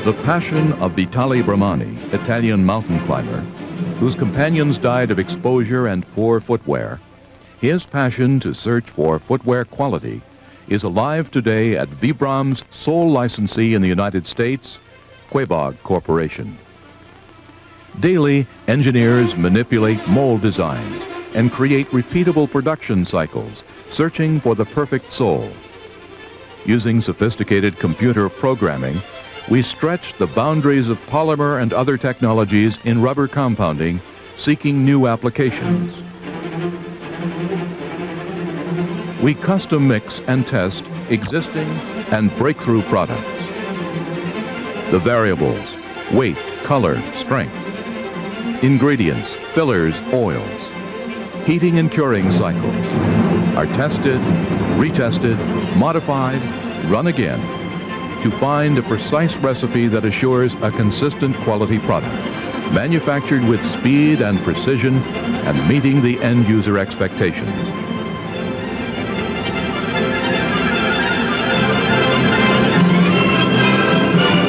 The passion of Vitale Brahmani, Italian mountain climber, whose companions died of exposure and poor footwear, his passion to search for footwear quality is alive today at Vibram's sole licensee in the United States, Quabaug Corporation. Daily, engineers manipulate mold designs and create repeatable production cycles, searching for the perfect sole. Using sophisticated computer programming, we stretch the boundaries of polymer and other technologies in rubber compounding, seeking new applications. We custom mix and test existing and breakthrough products. The variables, weight, color, strength, ingredients, fillers, oils, heating and curing cycles are tested, retested, modified, run again, to find a precise recipe that assures a consistent quality product, manufactured with speed and precision and meeting the end user expectations.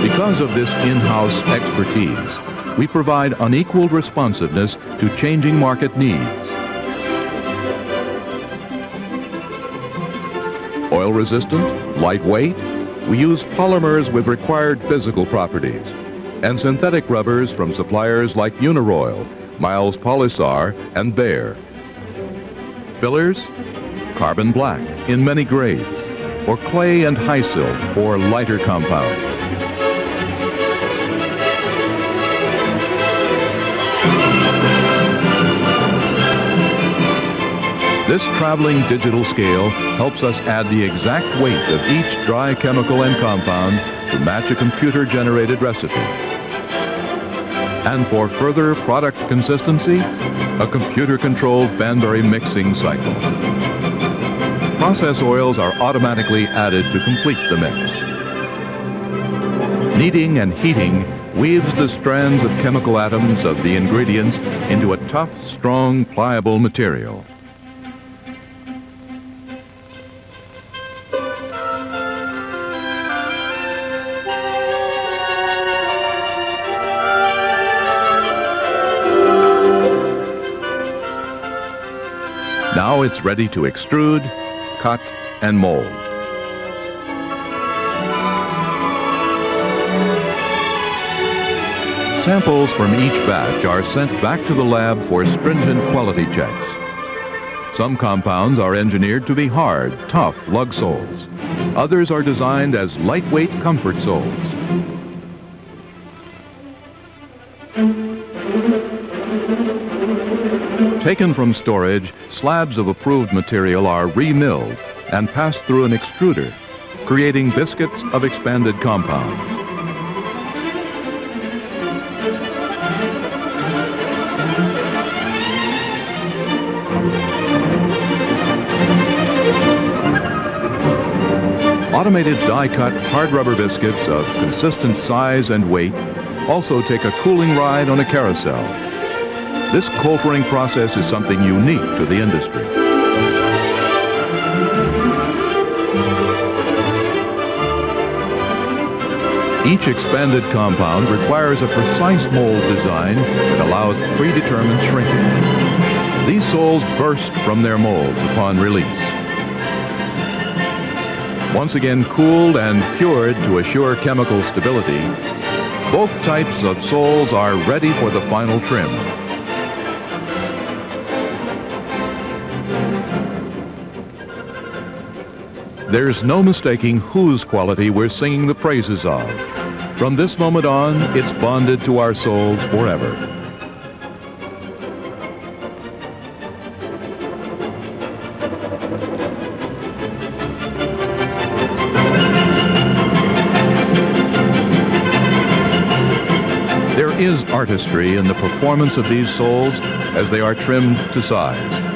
Because of this in-house expertise, we provide unequaled responsiveness to changing market needs. Oil resistant, lightweight, we use polymers with required physical properties and synthetic rubbers from suppliers like Uniroyal, Miles Polysar, and Bayer. Fillers, carbon black in many grades, or clay and high silk for lighter compounds. This traveling digital scale helps us add the exact weight of each dry chemical and compound to match a computer-generated recipe. And for further product consistency, a computer-controlled Banbury mixing cycle. Process oils are automatically added to complete the mix. Kneading and heating weaves the strands of chemical atoms of the ingredients into a tough, strong, pliable material. Now it's ready to extrude, cut, and mold. Samples from each batch are sent back to the lab for stringent quality checks. Some compounds are engineered to be hard, tough lug soles. Others are designed as lightweight comfort soles. Taken from storage, slabs of approved material are remilled and passed through an extruder, creating biscuits of expanded compounds. Automated die-cut hard rubber biscuits of consistent size and weight also take a cooling ride on a carousel. This coultering process is something unique to the industry. Each expanded compound requires a precise mold design that allows predetermined shrinkage. These soles burst from their molds upon release. Once again cooled and cured to assure chemical stability, both types of soles are ready for the final trim. There's no mistaking whose quality we're singing the praises of. From this moment on, it's bonded to our souls forever. There is artistry in the performance of these soles as they are trimmed to size.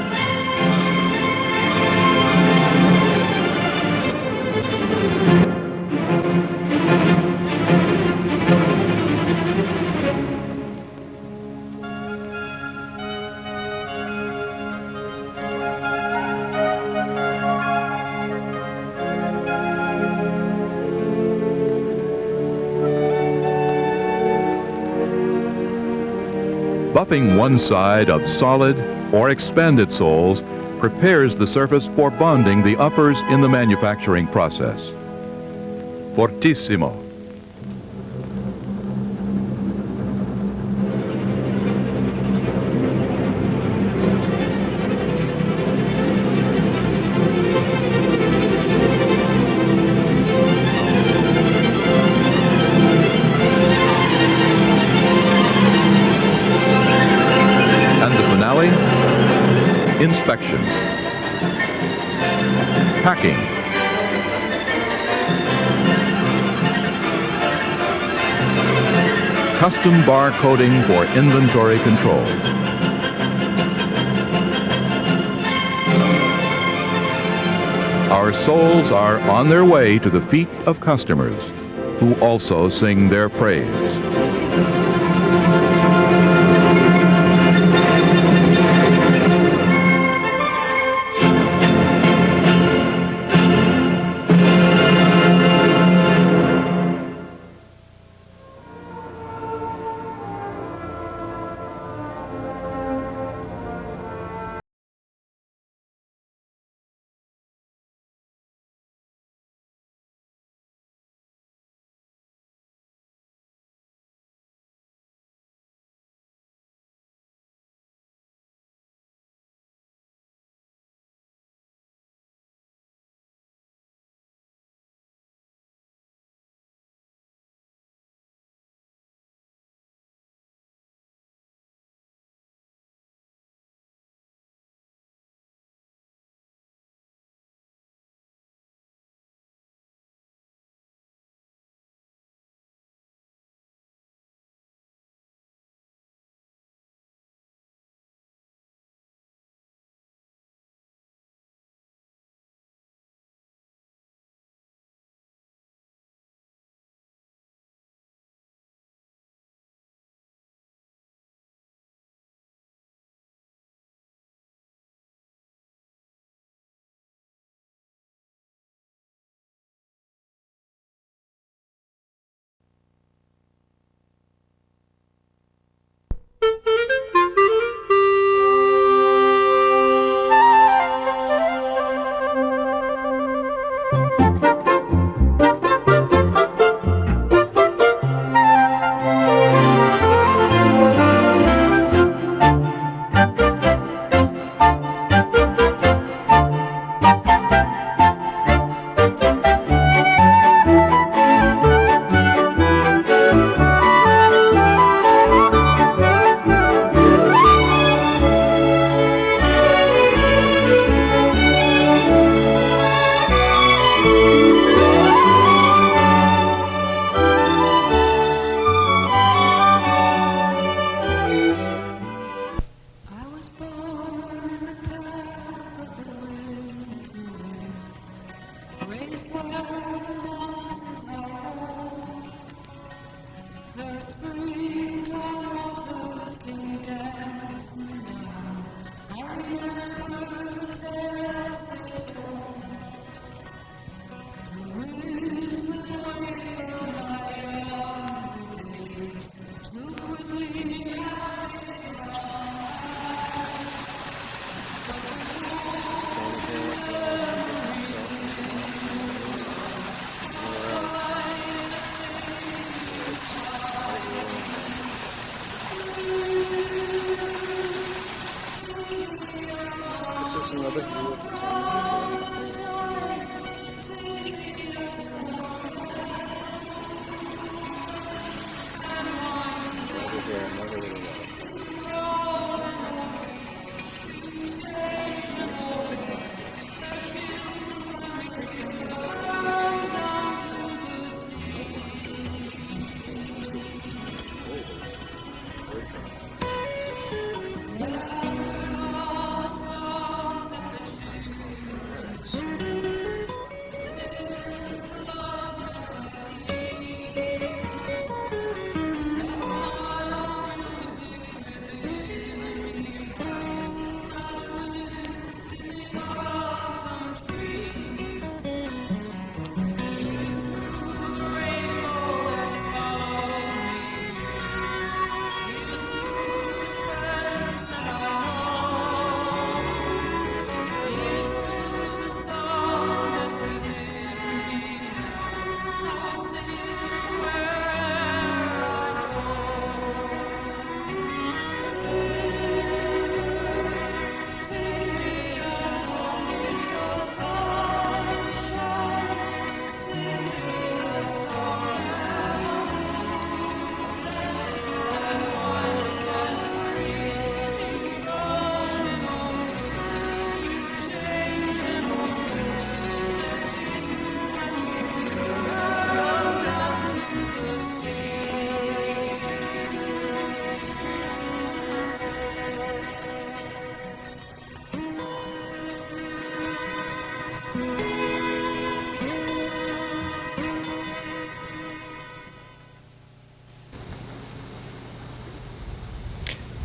Buffing one side of solid or expanded soles prepares the surface for bonding the uppers in the manufacturing process. Fortissimo. And the finale, inspection, packing, custom bar coating for inventory control. Our soles are on their way to the feet of customers who also sing their praise.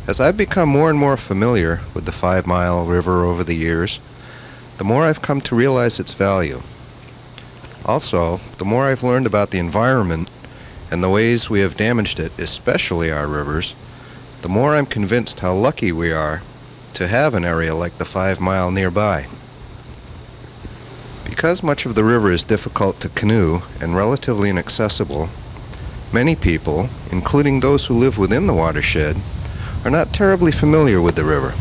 As I've become more and more familiar with the 5 Mile River over the years, the more I've come to realize its value. Also, the more I've learned about the environment and the ways we have damaged it, especially our rivers, the more I'm convinced how lucky we are to have an area like the 5 Mile nearby. Because much of the river is difficult to canoe and relatively inaccessible, many people, including those who live within the watershed, are not terribly familiar with the river.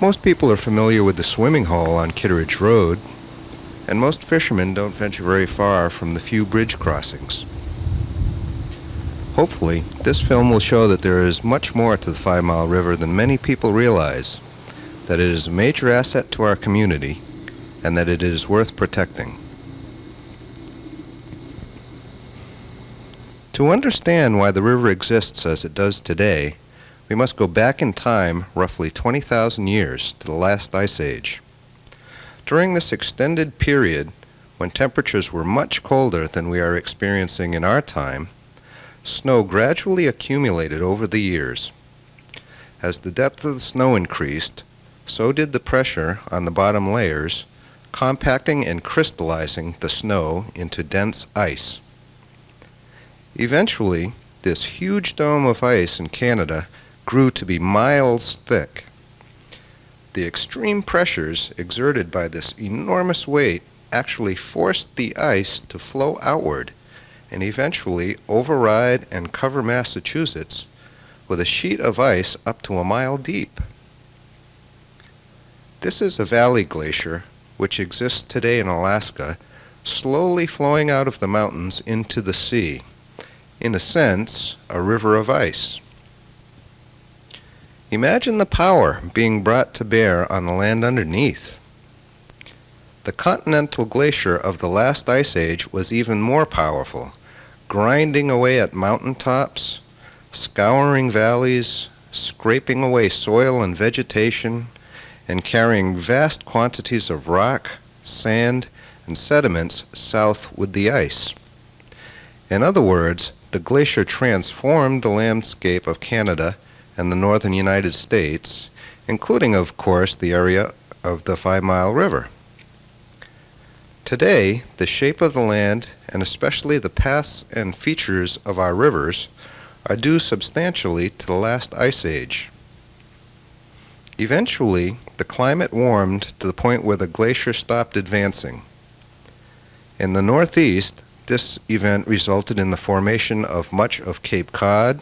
Most people are familiar with the swimming hole on Kitteridge Road, and most fishermen don't venture very far from the few bridge crossings. Hopefully, this film will show that there is much more to the 5 Mile River than many people realize, that it is a major asset to our community, and that it is worth protecting. To understand why the river exists as it does today, we must go back in time roughly 20,000 years to the last ice age. During this extended period, when temperatures were much colder than we are experiencing in our time, snow gradually accumulated over the years. As the depth of the snow increased, so did the pressure on the bottom layers, compacting and crystallizing the snow into dense ice. Eventually, this huge dome of ice in Canada grew to be miles thick. The extreme pressures exerted by this enormous weight actually forced the ice to flow outward and eventually override and cover Massachusetts with a sheet of ice up to a mile deep. This is a valley glacier which exists today in Alaska, slowly flowing out of the mountains into the sea. In a sense, a river of ice. Imagine the power being brought to bear on the land underneath. The continental glacier of the last ice age was even more powerful, grinding away at mountaintops, scouring valleys, scraping away soil and vegetation, and carrying vast quantities of rock, sand, and sediments south with the ice. In other words, the glacier transformed the landscape of Canada and the northern United States, including, of course, the area of the 5 Mile River. Today, the shape of the land, and especially the paths and features of our rivers, are due substantially to the last ice age. Eventually, the climate warmed to the point where the glacier stopped advancing. In the northeast, this event resulted in the formation of much of Cape Cod,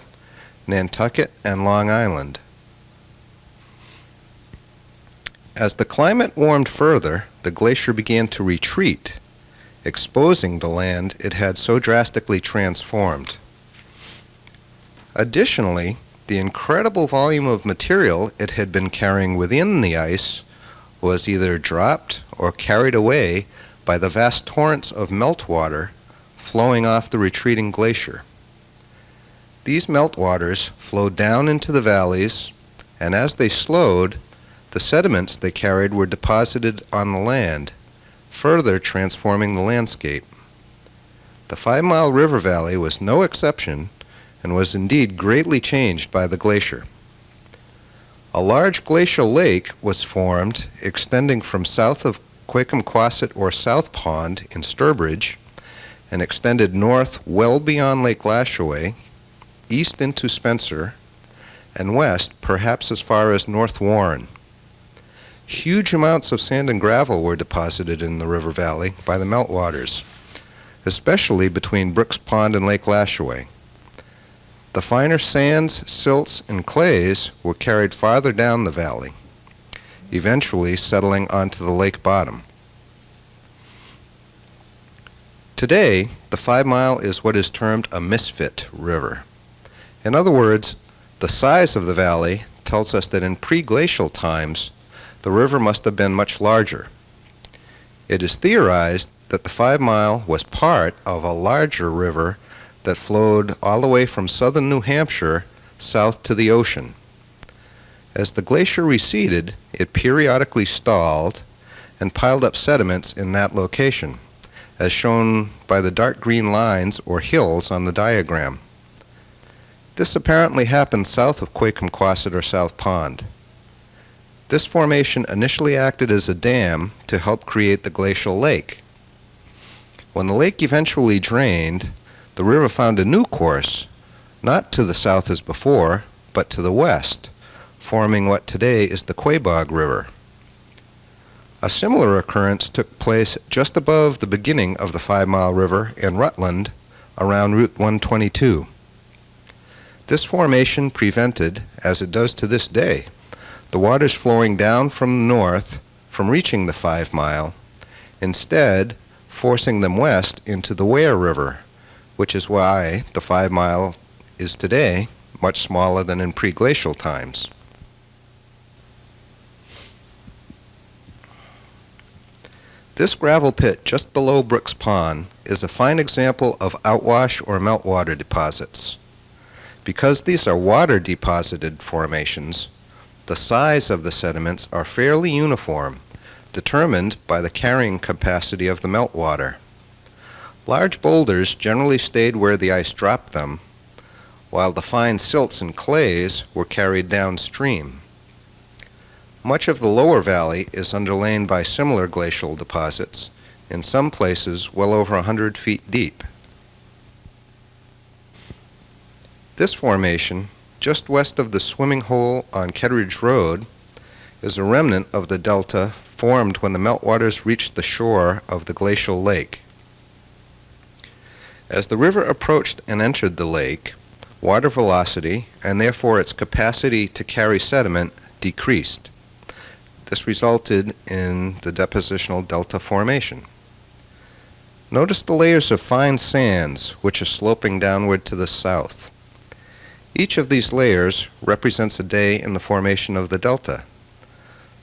Nantucket, and Long Island. As the climate warmed further, the glacier began to retreat, exposing the land it had so drastically transformed. Additionally, the incredible volume of material it had been carrying within the ice was either dropped or carried away by the vast torrents of meltwater flowing off the retreating glacier. These meltwaters flowed down into the valleys, and as they slowed, the sediments they carried were deposited on the land, further transforming the landscape. The 5 Mile River Valley was no exception and was indeed greatly changed by the glacier. A large glacial lake was formed extending from south of Quakenquasset or South Pond in Sturbridge and extended north well beyond Lake Lashaway, east into Spencer, and west perhaps as far as North Warren. Huge amounts of sand and gravel were deposited in the river valley by the meltwaters, especially between Brooks Pond and Lake Lashaway. The finer sands, silts, and clays were carried farther down the valley, eventually settling onto the lake bottom. Today, the 5 Mile is what is termed a misfit river. In other words, the size of the valley tells us that in pre-glacial times, the river must have been much larger. It is theorized that the 5 Mile was part of a larger river that flowed all the way from southern New Hampshire south to the ocean. As the glacier receded, it periodically stalled and piled up sediments in that location, as shown by the dark green lines or hills on the diagram. This apparently happened south of Quabaug or South Pond. This formation initially acted as a dam to help create the glacial lake. When the lake eventually drained, the river found a new course, not to the south as before, but to the west, forming what today is the Quabaug River. A similar occurrence took place just above the beginning of the 5 Mile River in Rutland around Route 122. This formation prevented, as it does to this day, the waters flowing down from the north from reaching the 5 Mile, instead forcing them west into the Ware River, which is why the 5 Mile is today much smaller than in pre-glacial times. This gravel pit just below Brooks Pond is a fine example of outwash or meltwater deposits. Because these are water-deposited formations, the size of the sediments are fairly uniform, determined by the carrying capacity of the meltwater. Large boulders generally stayed where the ice dropped them, while the fine silts and clays were carried downstream. Much of the lower valley is underlain by similar glacial deposits, in some places well over 100 feet deep. This formation, just west of the swimming hole on Ketteridge Road, is a remnant of the delta formed when the meltwaters reached the shore of the glacial lake. As the river approached and entered the lake, water velocity, and therefore its capacity to carry sediment, decreased. This resulted in the depositional delta formation. Notice the layers of fine sands which are sloping downward to the south. Each of these layers represents a day in the formation of the delta.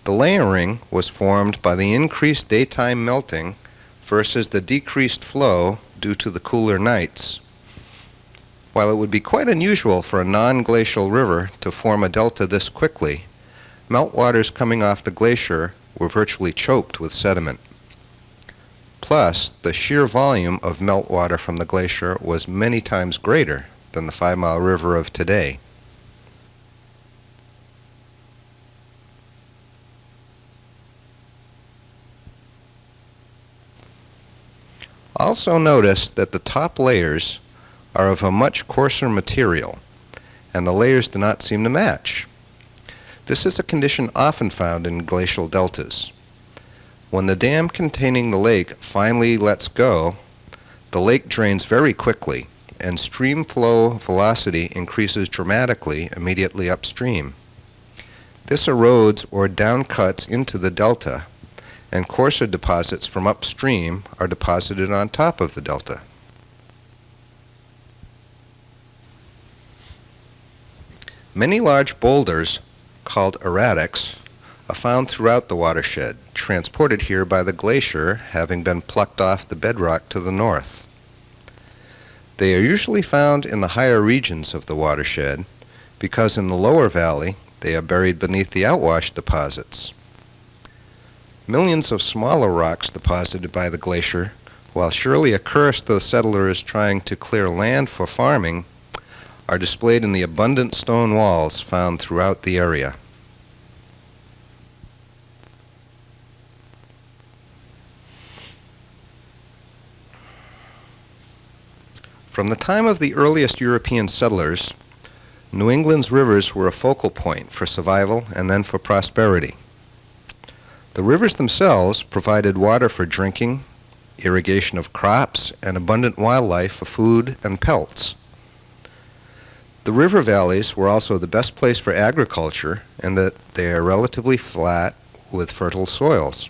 The layering was formed by the increased daytime melting versus the decreased flow due to the cooler nights. While it would be quite unusual for a non-glacial river to form a delta this quickly, meltwaters coming off the glacier were virtually choked with sediment. Plus, the sheer volume of meltwater from the glacier was many times greater than the 5 Mile River of today. Also notice that the top layers are of a much coarser material, and the layers do not seem to match. This is a condition often found in glacial deltas. When the dam containing the lake finally lets go, the lake drains very quickly, and stream flow velocity increases dramatically immediately upstream. This erodes or downcuts into the delta, and coarser deposits from upstream are deposited on top of the delta. Many large boulders, called erratics, are found throughout the watershed, transported here by the glacier having been plucked off the bedrock to the north. They are usually found in the higher regions of the watershed because in the lower valley they are buried beneath the outwash deposits. Millions of smaller rocks deposited by the glacier, while surely a curse to the settlers trying to clear land for farming, are displayed in the abundant stone walls found throughout the area. From the time of the earliest European settlers, New England's rivers were a focal point for survival and then for prosperity. The rivers themselves provided water for drinking, irrigation of crops, and abundant wildlife for food and pelts. The river valleys were also the best place for agriculture in that they are relatively flat with fertile soils.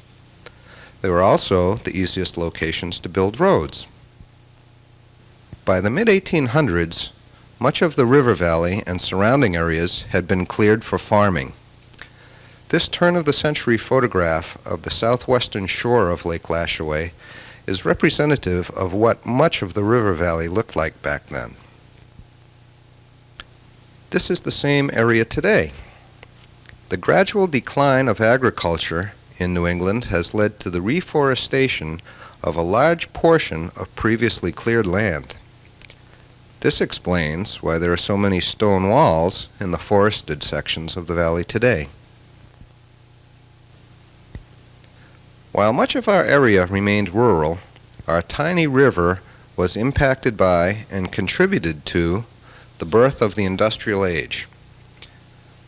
They were also the easiest locations to build roads. By the mid-1800s, much of the river valley and surrounding areas had been cleared for farming. This turn-of-the-century photograph of the southwestern shore of Lake Lashaway is representative of what much of the river valley looked like back then. This is the same area today. The gradual decline of agriculture in New England has led to the reforestation of a large portion of previously cleared land. This explains why there are so many stone walls in the forested sections of the valley today. While much of our area remained rural, our tiny river was impacted by and contributed to the birth of the industrial age.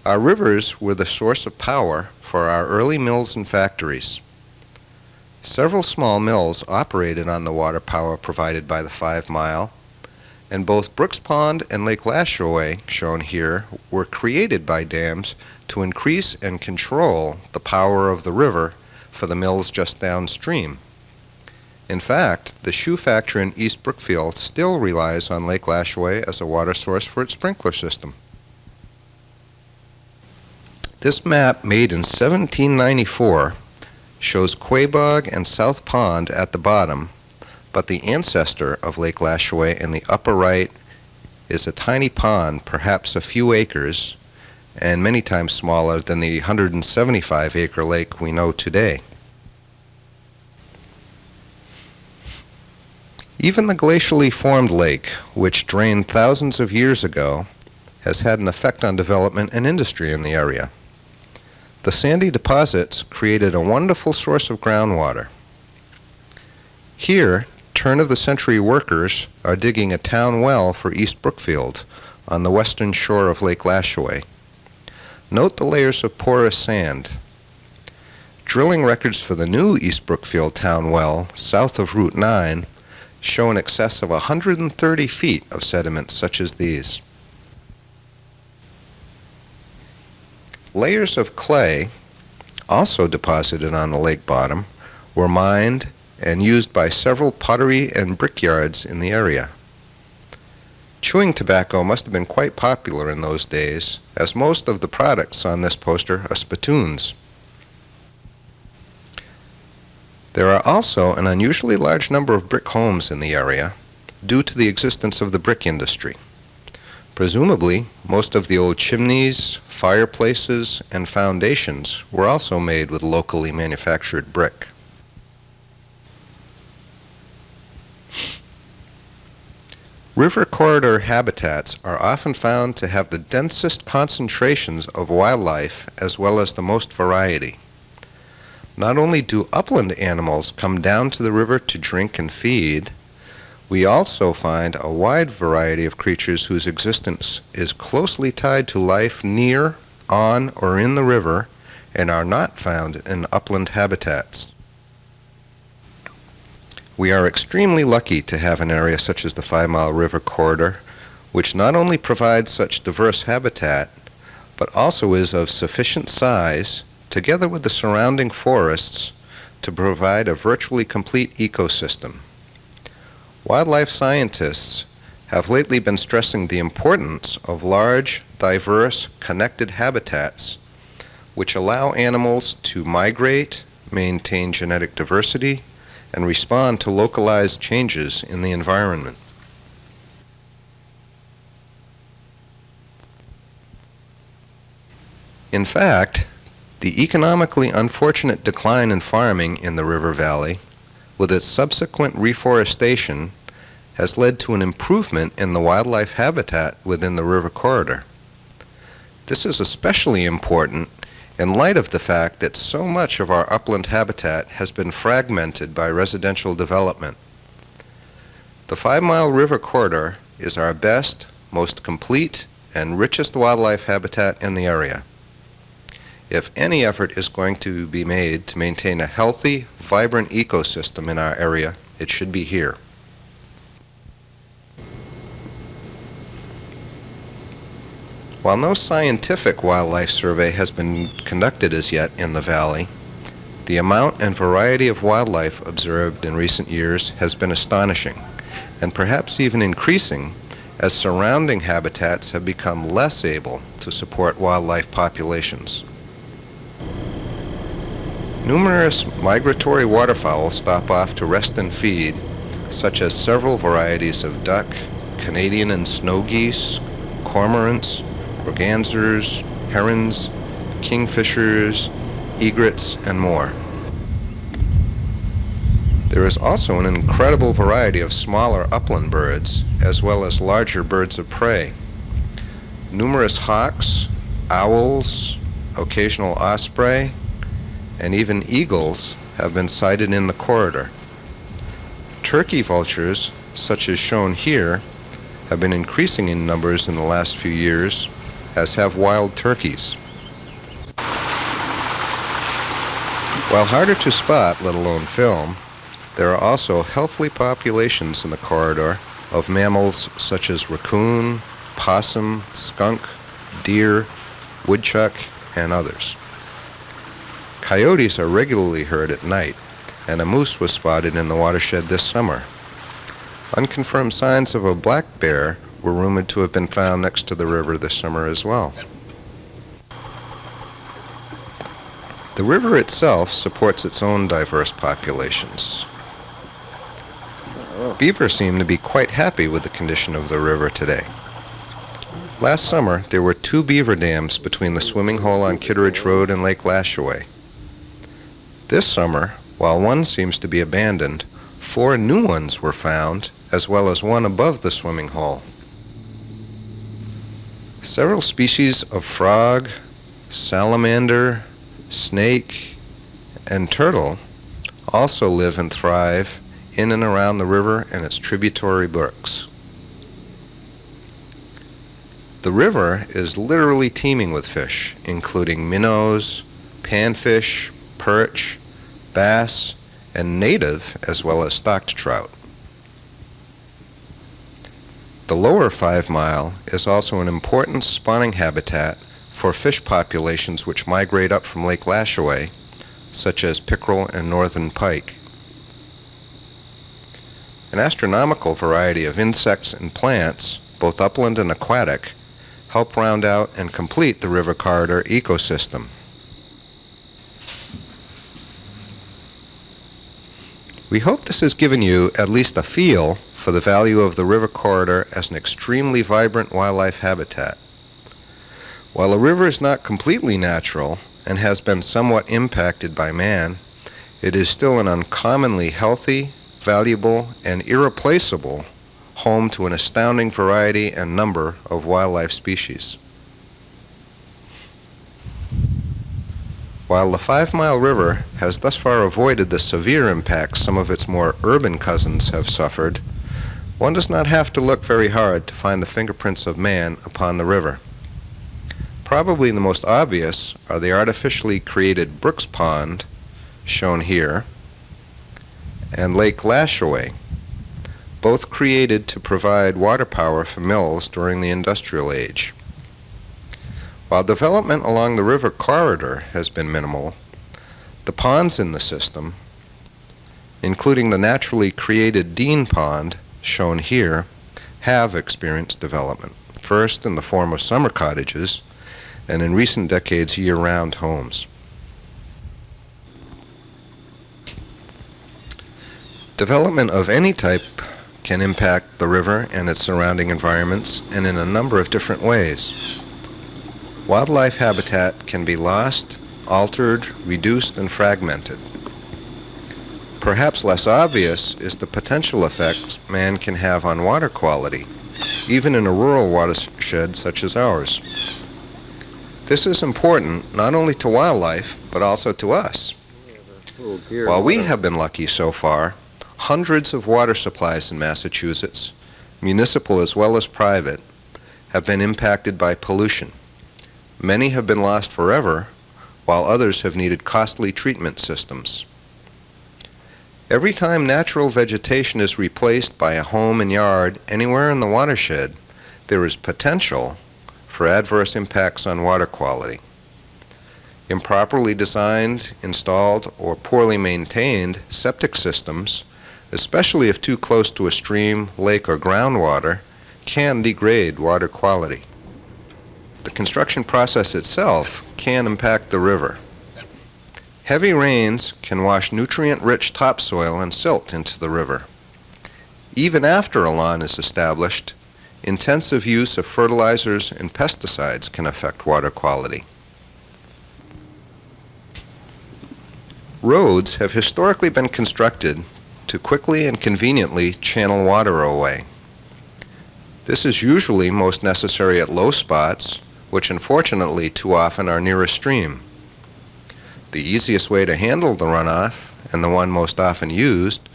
Our rivers were the source of power for our early mills and factories. Several small mills operated on the water power provided by the 5 Mile, and both Brooks Pond and Lake Lashaway, shown here, were created by dams to increase and control the power of the river for the mills just downstream. In fact, the shoe factory in East Brookfield still relies on Lake Lashaway as a water source for its sprinkler system. This map, made in 1794, shows Quabaug and South Pond at the bottom, but the ancestor of Lake Lashaway in the upper right is a tiny pond, perhaps a few acres, and many times smaller than the 175-acre lake we know today. Even the glacially formed lake, which drained thousands of years ago, has had an effect on development and industry in the area. The sandy deposits created a wonderful source of groundwater. Here, turn-of-the-century workers are digging a town well for East Brookfield on the western shore of Lake Lashaway. Note the layers of porous sand. Drilling records for the new East Brookfield town well, south of Route 9, show in excess of 130 feet of sediments such as these. Layers of clay, also deposited on the lake bottom, were mined and used by several pottery and brickyards in the area. Chewing tobacco must have been quite popular in those days, as most of the products on this poster are spittoons. There are also an unusually large number of brick homes in the area due to the existence of the brick industry. Presumably, most of the old chimneys, fireplaces, and foundations were also made with locally manufactured brick. River corridor habitats are often found to have the densest concentrations of wildlife as well as the most variety. Not only do upland animals come down to the river to drink and feed, we also find a wide variety of creatures whose existence is closely tied to life near, on, or in the river and are not found in upland habitats. We are extremely lucky to have an area such as the 5 Mile River Corridor, which not only provides such diverse habitat, but also is of sufficient size, together with the surrounding forests, to provide a virtually complete ecosystem. Wildlife scientists have lately been stressing the importance of large, diverse, connected habitats, which allow animals to migrate, maintain genetic diversity, and respond to localized changes in the environment. In fact, the economically unfortunate decline in farming in the river valley, with its subsequent reforestation, has led to an improvement in the wildlife habitat within the river corridor. This is especially important in light of the fact that so much of our upland habitat has been fragmented by residential development. The 5 Mile River Corridor is our best, most complete, and richest wildlife habitat in the area. If any effort is going to be made to maintain a healthy, vibrant ecosystem in our area, it should be here. While no scientific wildlife survey has been conducted as yet in the valley, the amount and variety of wildlife observed in recent years has been astonishing, and perhaps even increasing as surrounding habitats have become less able to support wildlife populations. Numerous migratory waterfowl stop off to rest and feed, such as several varieties of duck, Canadian and snow geese, cormorants, mergansers, herons, kingfishers, egrets, and more. There is also an incredible variety of smaller upland birds, as well as larger birds of prey. Numerous hawks, owls, occasional osprey, and even eagles have been sighted in the corridor. Turkey vultures, such as shown here, have been increasing in numbers in the last few years, as have wild turkeys. While harder to spot, let alone film, there are also healthy populations in the corridor of mammals such as raccoon, possum, skunk, deer, woodchuck, and others. Coyotes are regularly heard at night, and a moose was spotted in the watershed this summer. Unconfirmed signs of a black bear were rumored to have been found next to the river this summer as well. The river itself supports its own diverse populations. Beaver seem to be quite happy with the condition of the river today. Last summer, there were 2 beaver dams between the swimming hole on Kitteridge Road and Lake Lashaway. This summer, while one seems to be abandoned, 4 new ones were found, as well as one above the swimming hole. Several species of frog, salamander, snake, and turtle also live and thrive in and around the river and its tributary brooks. The river is literally teeming with fish, including minnows, panfish, perch, bass, and native as well as stocked trout. The lower 5 Mile is also an important spawning habitat for fish populations which migrate up from Lake Lashaway, such as pickerel and northern pike. An astronomical variety of insects and plants, both upland and aquatic, help round out and complete the river corridor ecosystem. We hope this has given you at least a feel for the value of the river corridor as an extremely vibrant wildlife habitat. While a river is not completely natural and has been somewhat impacted by man, it is still an uncommonly healthy, valuable, and irreplaceable home to an astounding variety and number of wildlife species. While the 5 Mile River has thus far avoided the severe impacts some of its more urban cousins have suffered, one does not have to look very hard to find the fingerprints of man upon the river. Probably the most obvious are the artificially created Brooks Pond, shown here, and Lake Lashaway, both created to provide water power for mills during the industrial age. While development along the river corridor has been minimal, the ponds in the system, including the naturally created Dean Pond, shown here, have experienced development, first in the form of summer cottages, and in recent decades year-round homes. Development of any type can impact the river and its surrounding environments, and in a number of different ways. Wildlife habitat can be lost, altered, reduced, and fragmented. Perhaps less obvious is the potential effect man can have on water quality, even in a rural watershed such as ours. This is important not only to wildlife, but also to us. While we have been lucky so far, hundreds of water supplies in Massachusetts, municipal as well as private, have been impacted by pollution. Many have been lost forever, while others have needed costly treatment systems. Every time natural vegetation is replaced by a home and yard anywhere in the watershed, there is potential for adverse impacts on water quality. Improperly designed, installed, or poorly maintained septic systems, especially if too close to a stream, lake, or groundwater, can degrade water quality. The construction process itself can impact the river. Heavy rains can wash nutrient-rich topsoil and silt into the river. Even after a lawn is established, intensive use of fertilizers and pesticides can affect water quality. Roads have historically been constructed to quickly and conveniently channel water away. This is usually most necessary at low spots, which unfortunately too often are near a stream. The easiest way to handle the runoff, and the one most often used,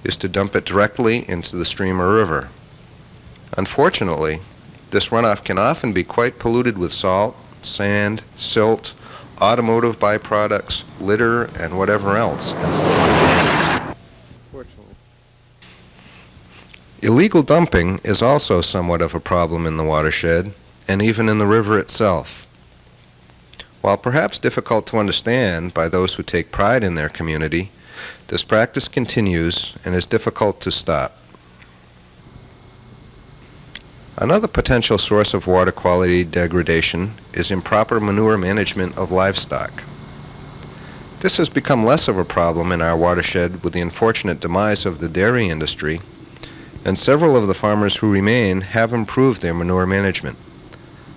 is to dump it directly into the stream or river. Unfortunately, this runoff can often be quite polluted with salt, sand, silt, automotive byproducts, litter, and whatever else ends up on dams. Illegal dumping is also somewhat of a problem in the watershed, and even in the river itself. While perhaps difficult to understand by those who take pride in their community, this practice continues and is difficult to stop. Another potential source of water quality degradation is improper manure management of livestock. This has become less of a problem in our watershed with the unfortunate demise of the dairy industry, and several of the farmers who remain have improved their manure management.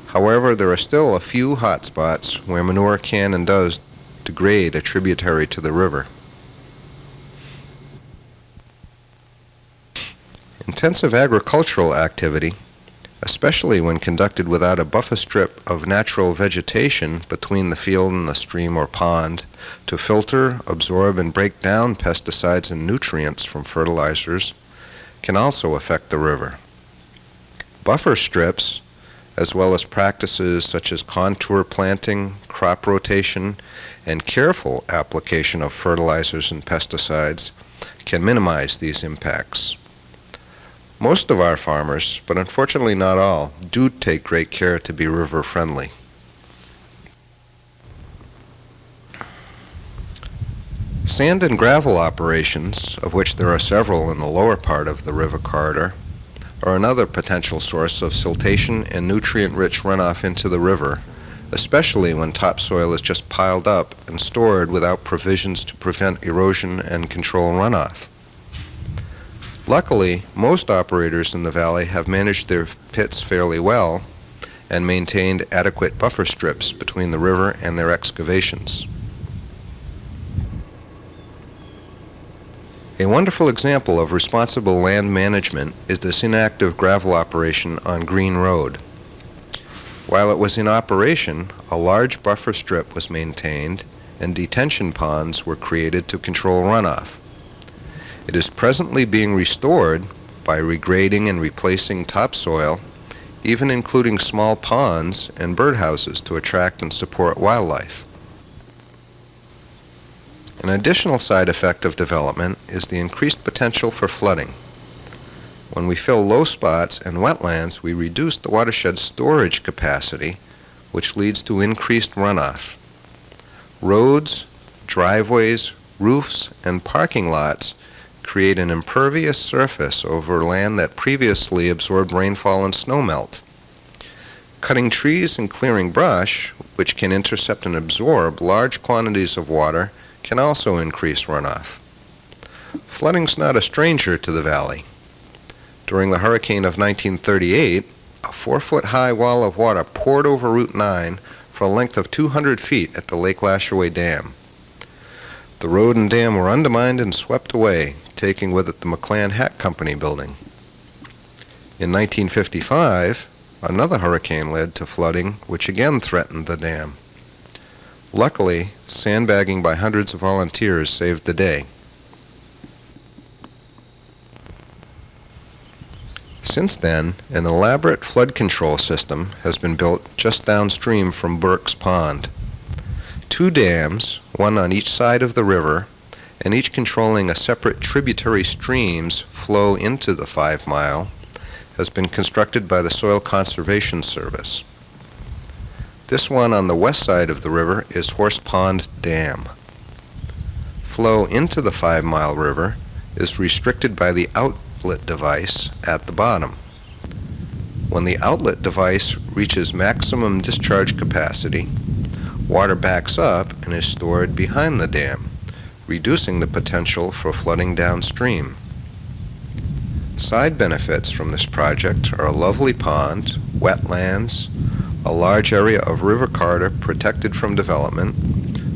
However, there are still a few hot spots where manure can and does degrade a tributary to the river. Intensive agricultural activity, especially when conducted without a buffer strip of natural vegetation between the field and the stream or pond to filter, absorb, and break down pesticides and nutrients from fertilizers, can also affect the river. Buffer strips, as well as practices such as contour planting, crop rotation, and careful application of fertilizers and pesticides, can minimize these impacts. Most of our farmers, but unfortunately not all, do take great care to be river friendly. Sand and gravel operations, of which there are several in the lower part of the river corridor, are another potential source of siltation and nutrient-rich runoff into the river, especially when topsoil is just piled up and stored without provisions to prevent erosion and control runoff. Luckily, most operators in the valley have managed their pits fairly well and maintained adequate buffer strips between the river and their excavations. A wonderful example of responsible land management is this inactive gravel operation on Green Road. While it was in operation, a large buffer strip was maintained and detention ponds were created to control runoff. It is presently being restored by regrading and replacing topsoil, even including small ponds and birdhouses to attract and support wildlife. An additional side effect of development is the increased potential for flooding. When we fill low spots and wetlands, we reduce the watershed's storage capacity, which leads to increased runoff. Roads, driveways, roofs, and parking lots create an impervious surface over land that previously absorbed rainfall and snowmelt. Cutting trees and clearing brush, which can intercept and absorb large quantities of water, can also increase runoff. Flooding's not a stranger to the valley. During the hurricane of 1938, a 4-foot-high wall of water poured over Route 9 for a length of 200 feet at the Lake Lashaway Dam. The road and dam were undermined and swept away, taking with it the McLan Hat Company building. In 1955, another hurricane led to flooding, which again threatened the dam. Luckily, sandbagging by hundreds of volunteers saved the day. Since then, an elaborate flood control system has been built just downstream from Burke's Pond. 2 dams, one on each side of the river, and each controlling a separate tributary stream's flow into the 5 Mile, has been constructed by the Soil Conservation Service. This one on the west side of the river is Horse Pond Dam. Flow into the 5 Mile River is restricted by the outlet device at the bottom. When the outlet device reaches maximum discharge capacity, water backs up and is stored behind the dam, reducing the potential for flooding downstream. Side benefits from this project are a lovely pond, wetlands, a large area of river corridor protected from development,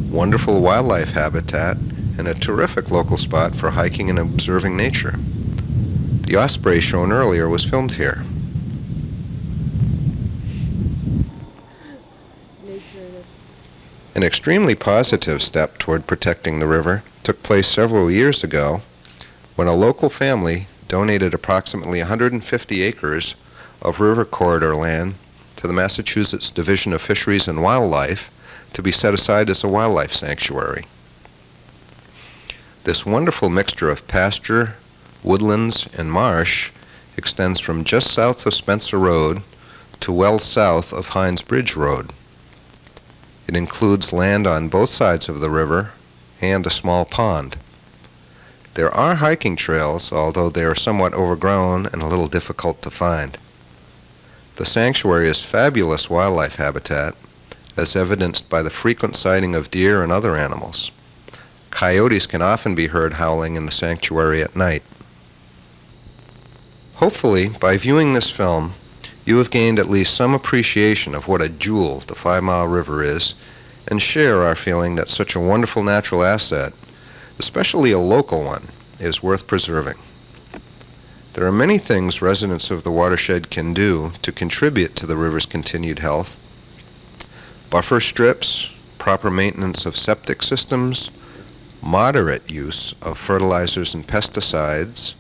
wonderful wildlife habitat, and a terrific local spot for hiking and observing nature. The osprey shown earlier was filmed here. An extremely positive step toward protecting the river took place several years ago when a local family donated approximately 150 acres of river corridor land to the Massachusetts Division of Fisheries and Wildlife to be set aside as a wildlife sanctuary. This wonderful mixture of pasture, woodlands, and marsh extends from just south of Spencer Road to well south of Hines Bridge Road. It includes land on both sides of the river and a small pond. There are hiking trails, although they are somewhat overgrown and a little difficult to find. The sanctuary is fabulous wildlife habitat, as evidenced by the frequent sighting of deer and other animals. Coyotes can often be heard howling in the sanctuary at night. Hopefully, by viewing this film, you have gained at least some appreciation of what a jewel the 5 Mile River is, and share our feeling that such a wonderful natural asset, especially a local one, is worth preserving. There are many things residents of the watershed can do to contribute to the river's continued health. Buffer strips, proper maintenance of septic systems, moderate use of fertilizers and pesticides,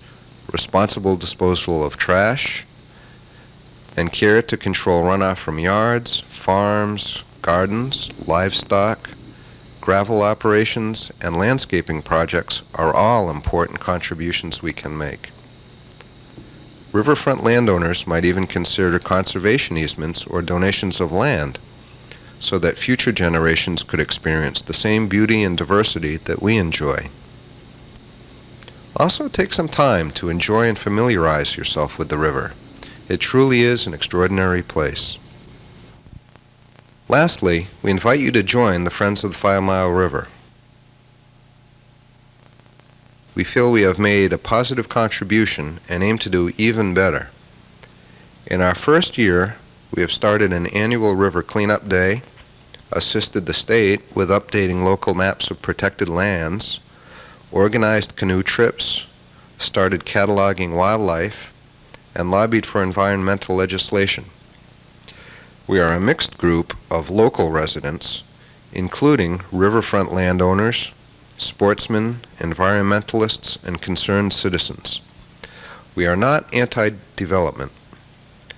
responsible disposal of trash, and care to control runoff from yards, farms, gardens, livestock, gravel operations, and landscaping projects are all important contributions we can make. Riverfront landowners might even consider conservation easements or donations of land so that future generations could experience the same beauty and diversity that we enjoy. Also, take some time to enjoy and familiarize yourself with the river. It truly is an extraordinary place. Lastly, we invite you to join the Friends of the 5 Mile River. We feel we have made a positive contribution and aim to do even better. In our first year, we have started an annual river cleanup day, assisted the state with updating local maps of protected lands, organized canoe trips, started cataloging wildlife, and lobbied for environmental legislation. We are a mixed group of local residents, including riverfront landowners, sportsmen, environmentalists, and concerned citizens. We are not anti-development.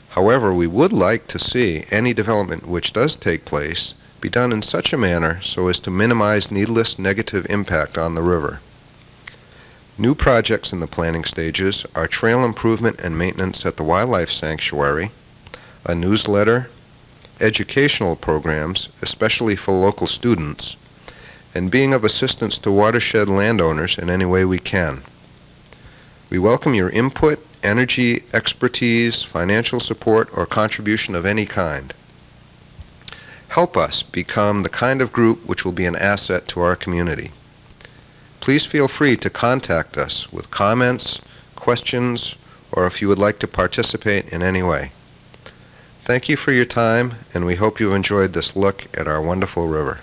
However, we would like to see any development which does take place be done in such a manner so as to minimize needless negative impact on the river. New projects in the planning stages are trail improvement and maintenance at the wildlife sanctuary, a newsletter, educational programs, especially for local students, and being of assistance to watershed landowners in any way we can. We welcome your input, energy, expertise, financial support, or contribution of any kind. Help us become the kind of group which will be an asset to our community. Please feel free to contact us with comments, questions, or if you would like to participate in any way. Thank you for your time, and we hope you enjoyed this look at our wonderful river.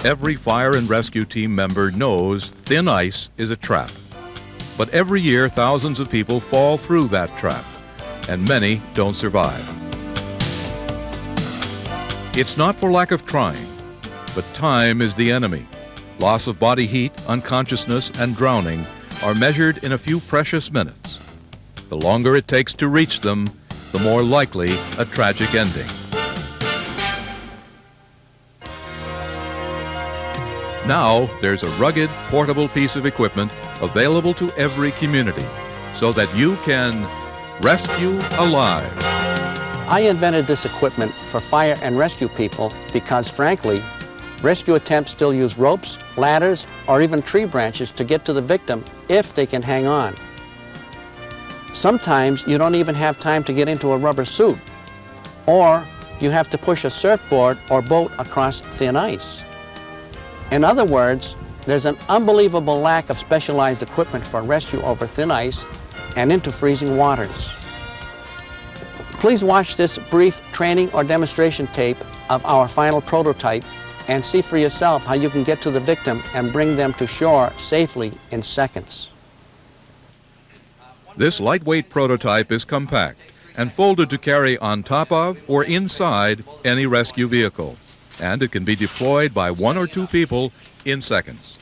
Every fire and rescue team member knows thin ice is a trap. But every year, thousands of people fall through that trap, and many don't survive. It's not for lack of trying, but time is the enemy. Loss of body heat, unconsciousness, and drowning are measured in a few precious minutes. The longer it takes to reach them, the more likely a tragic ending. Now, there's a rugged, portable piece of equipment available to every community so that you can rescue alive. I invented this equipment for fire and rescue people because, frankly, rescue attempts still use ropes, ladders, or even tree branches to get to the victim if they can hang on. Sometimes you don't even have time to get into a rubber suit, or you have to push a surfboard or boat across thin ice. In other words, there's an unbelievable lack of specialized equipment for rescue over thin ice and into freezing waters. Please watch this brief training or demonstration tape of our final prototype and see for yourself how you can get to the victim and bring them to shore safely in seconds. This lightweight prototype is compact and folded to carry on top of or inside any rescue vehicle, and it can be deployed by one or two people in seconds.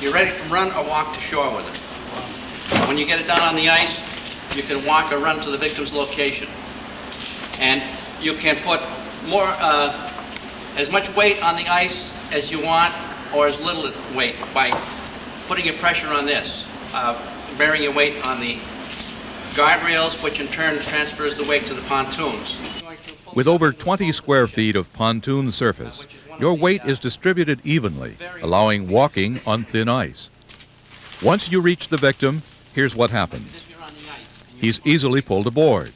You're ready to run or walk to shore with it. When you get it down on the ice, you can walk or run to the victim's location. And you can put as much weight on the ice as you want, or as little weight by putting your pressure on this, bearing your weight on the guardrails, which in turn transfers the weight to the pontoons. With over 20 square feet of pontoon surface, your weight is distributed evenly, allowing walking on thin ice. Once you reach the victim, here's what happens. He's easily pulled aboard.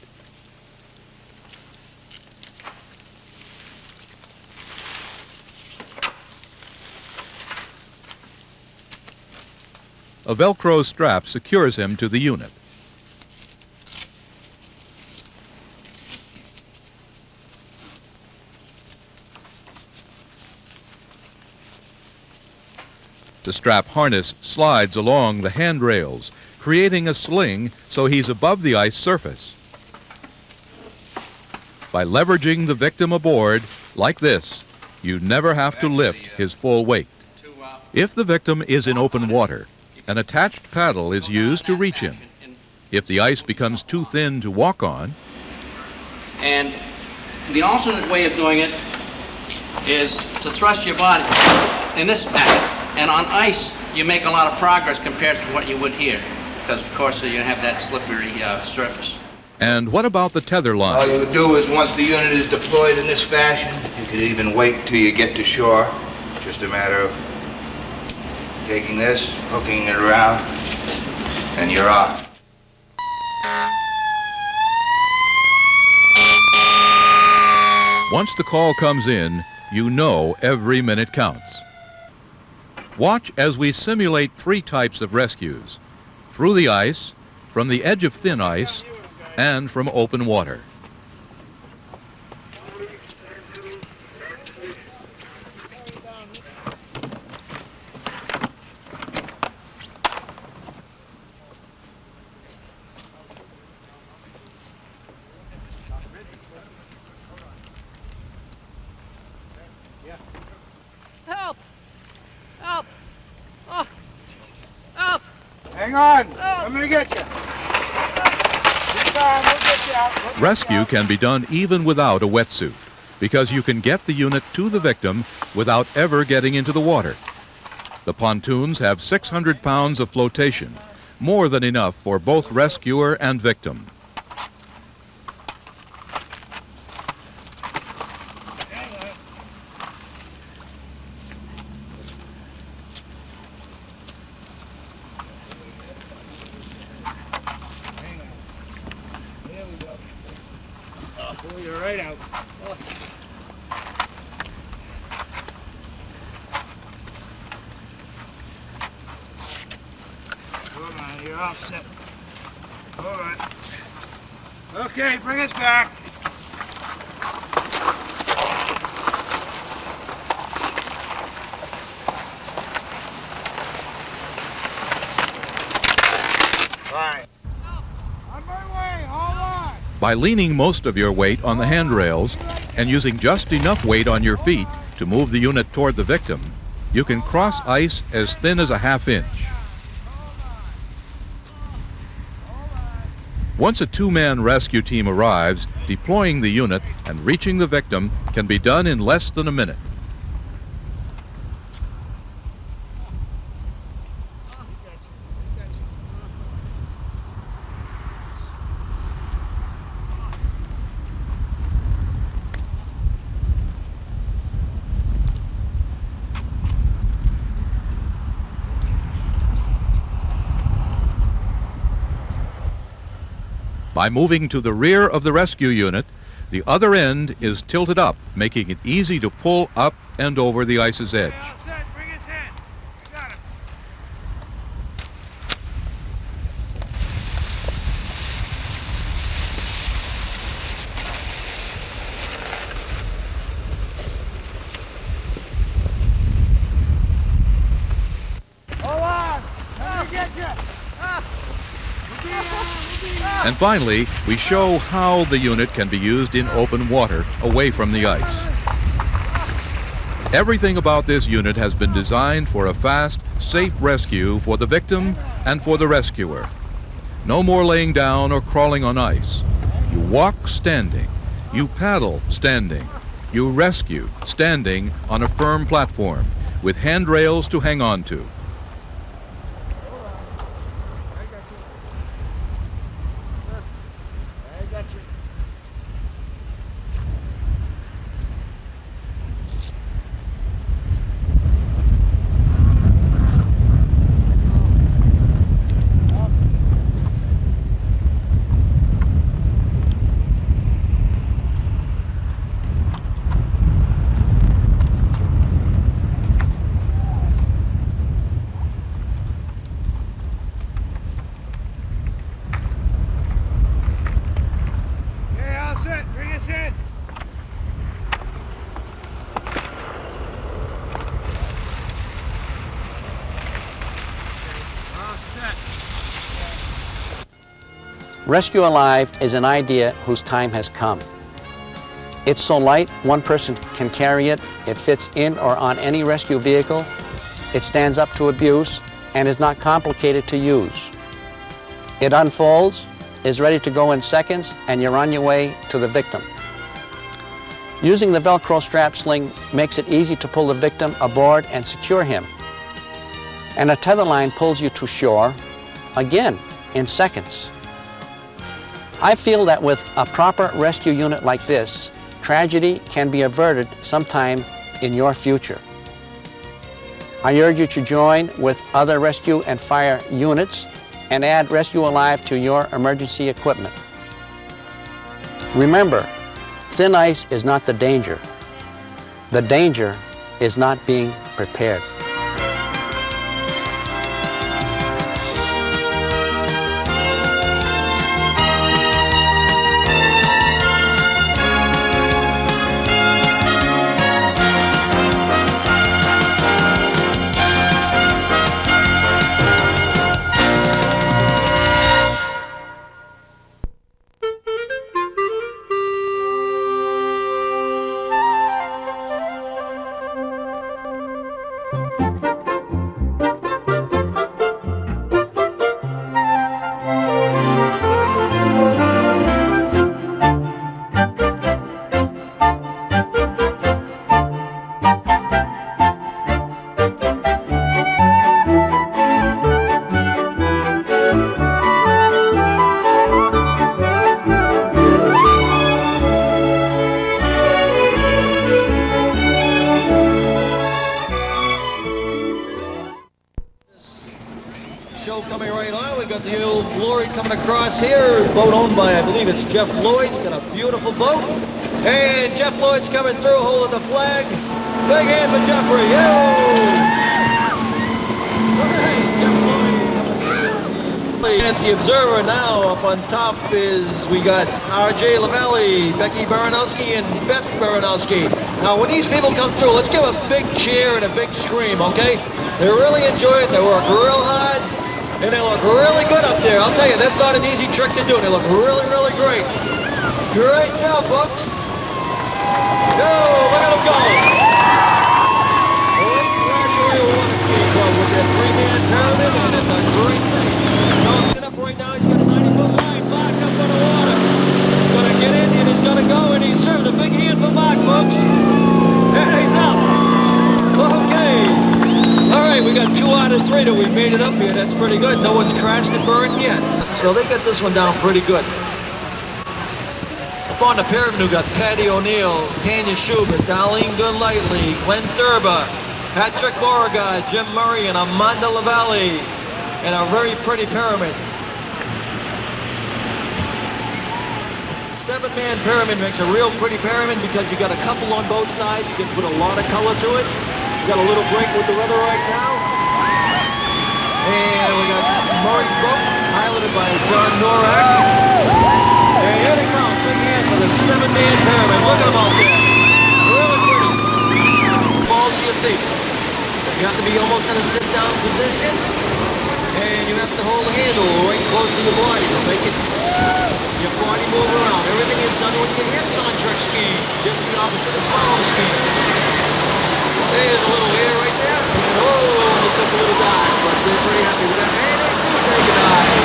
A Velcro strap secures him to the unit. The strap harness slides along the handrails, creating a sling so he's above the ice surface. By leveraging the victim aboard, like this, you never have to lift his full weight. If the victim is in open water, an attached paddle is used to reach him. If the ice becomes too thin to walk on, and the alternate way of doing it is to thrust your body in this manner. And on ice, you make a lot of progress compared to what you would here, because of course you have that slippery surface. And what about the tether line? All you would do is, once the unit is deployed in this fashion, you could even wait till you get to shore. Just a matter of taking this, hooking it around, and you're off. Once the call comes in, you know every minute counts. Watch as we simulate 3 types of rescues: through the ice, from the edge of thin ice, and from open water. Help! Help! Oh! Help! Hang on, I'm gonna get you. Sit down, we'll get you out. Rescue can be done even without a wetsuit. because you can get the unit to the victim without ever getting into the water. The pontoons have 600 pounds of flotation, more than enough for both rescuer and victim. Pull you right out. Hold on, you're all set. Hold on. Okay, bring us back. Fine. On my way, hold on. By leaning most of your weight on the handrails and using just enough weight on your feet to move the unit toward the victim, you can cross ice as thin as a half-inch. Once a two-man rescue team arrives, deploying the unit and reaching the victim can be done in less than a minute. By moving to the rear of the rescue unit, the other end is tilted up, making it easy to pull up and over the ice's edge. All set, bring us in. You got it. Hold on. Let me get you. And finally, we show how the unit can be used in open water, away from the ice. Everything about this unit has been designed for a fast, safe rescue for the victim and for the rescuer. No more laying down or crawling on ice. You walk standing. You paddle standing. You rescue standing on a firm platform with handrails to hang on to. Okay, all set. Bring us in. All set. Rescue Alive is an idea whose time has come. It's so light, one person can carry it. It fits in or on any rescue vehicle. It stands up to abuse and is not complicated to use. It unfolds, is ready to go in seconds, and you're on your way to the victim. Using the Velcro strap sling makes it easy to pull the victim aboard and secure him. And a tether line pulls you to shore, again, in seconds. I feel that with a proper rescue unit like this, tragedy can be averted sometime in your future. I urge you to join with other rescue and fire units and add Rescue Alive to your emergency equipment. Remember, thin ice is not the danger. The danger is not being prepared. got the old Glory coming across here. Boat owned by, I believe it's Jeff Lloyd. He's got a beautiful boat. And Jeff Lloyd's coming through, holding the flag. Big hand for Jeffrey. Yo! All right, Jeff Lloyd. It's the Observer now. Up on top is, we got R.J. Lavallee, Becky Baranowski, and Beth Baranowski. Now, when these people come through, let's give a big cheer and a big scream, okay? They really enjoy it. They work real hard. And they look really good up there. I'll tell you, that's not an easy trick to do. They look really, really great. Great job, folks. Go, look at them go. Lashaway Ski Club with their three-man pyramid, and it's a great thing. Get up right now. He's got a 90-foot line blocked up on the water. He's going to get in, and he's going to go, and he serves a big hand for Mark, folks. And he's up. Okay. All right, we got 2 out of 3 that we've made it up here. That's pretty good. No one's crashed and burned yet. So they got this one down pretty good. Up on the pyramid, we got Patty O'Neill, Tanya Schubert, Darlene Goodlightly, Glenn Thurber, Patrick Beauregard, Jim Murray, and Amanda Lavallee. And a very pretty pyramid. 7-man pyramid makes a real pretty pyramid because you got a couple on both sides. You can put a lot of color to it. Got a little break with the weather right now. And we got Murray's boat, piloted by John Norak. And here they come, big hand for the 7-man pyramid. Look at them out there. Really pretty. Balls to your feet. You have to be almost in a sit-down position. And you have to hold the handle right close to your body to make it, your body move around. Everything is done with your hips on trick skiing, just the opposite of slalom skiing. There's a little air right there. And oh, it took a little dive, but they're pretty happy with that. And they do take a dive.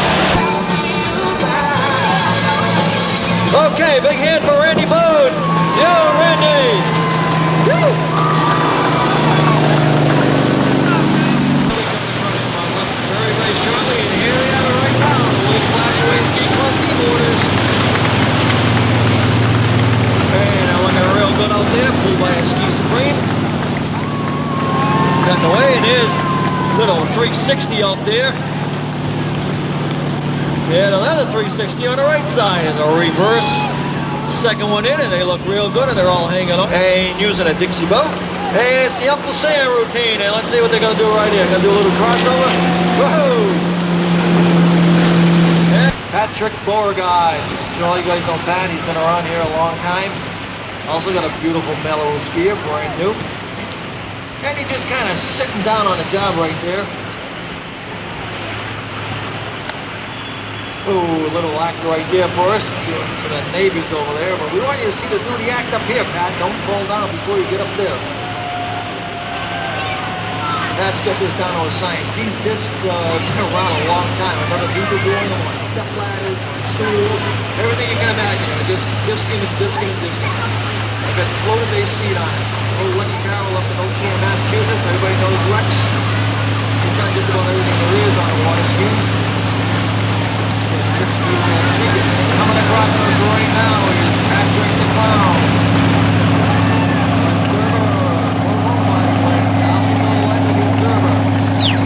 Okay, big hand for Randy Bode. Yo, Randy. Woo! Very, very shortly, and here they are right now. The little Lashaway Ski Club keyboarders. And they're looking real good out there, pulled by a Ski Supreme. Got in the way, and there's little 360 out there. And another 360 on the right side, and a reverse. Second one in, and they look real good, and they're all hanging up and using a Dixie boat. And it's the Uncle Sam routine, and let's see what they're gonna do right here. Gonna do a little crossover. Whoa! And Patrick Beauregard. You all you guys know Pat, he's been around here a long time. Also got a beautiful mellow skier, brand new. And he's just kind of sitting down on the job right there. Oh, a little act right there for us, for the neighbors over there. But we want you to see the do the act up here, Pat. Don't fall down before you get up there. Pat's got this down to a science. He's just been around a long time. I remember people doing them on step ladders, on stools, everything you can imagine. Disking. I got floated base speed on it. Old Lex Carroll up in Oakland, Massachusetts. Everybody knows Lex. He's done just about everything there is on a water ski. Coming across us right now is Patrick the Clown.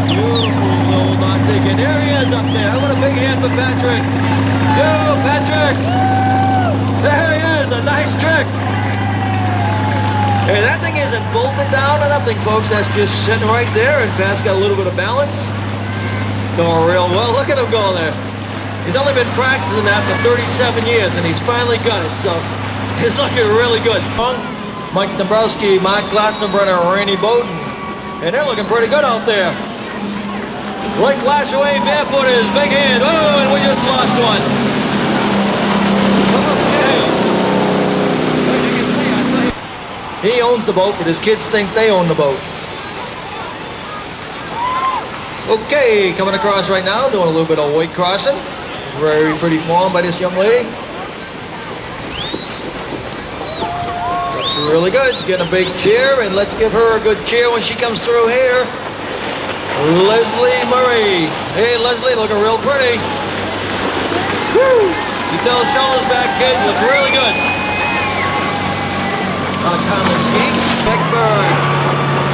Beautiful little knot dig. And there he is up there. I want a big hand for Patrick. Yo, Patrick! There he is, a nice trick. Hey, that thing isn't bolted down or nothing, folks. That's just sitting right there, and Pat's got a little bit of balance. Going real well. Look at him going there. He's only been practicing that for 37 years, and he's finally got it, so he's looking really good. Mike Dombrowski, Mark Glastonbrenner, Randy Bowden, and they're looking pretty good out there. Blake Lashaway, barefooters, big hand. Oh, and we just lost one. He owns the boat, but his kids think they own the boat. Okay, coming across right now, doing a little bit of weight crossing. Very pretty form by this young lady. Looks really good. She's getting a big cheer, and let's give her a good cheer when she comes through here. Leslie Murray. Hey, Leslie, looking real pretty. Woo! You tell the shoulders back, kid. Look really good. On common ski, Beckberg.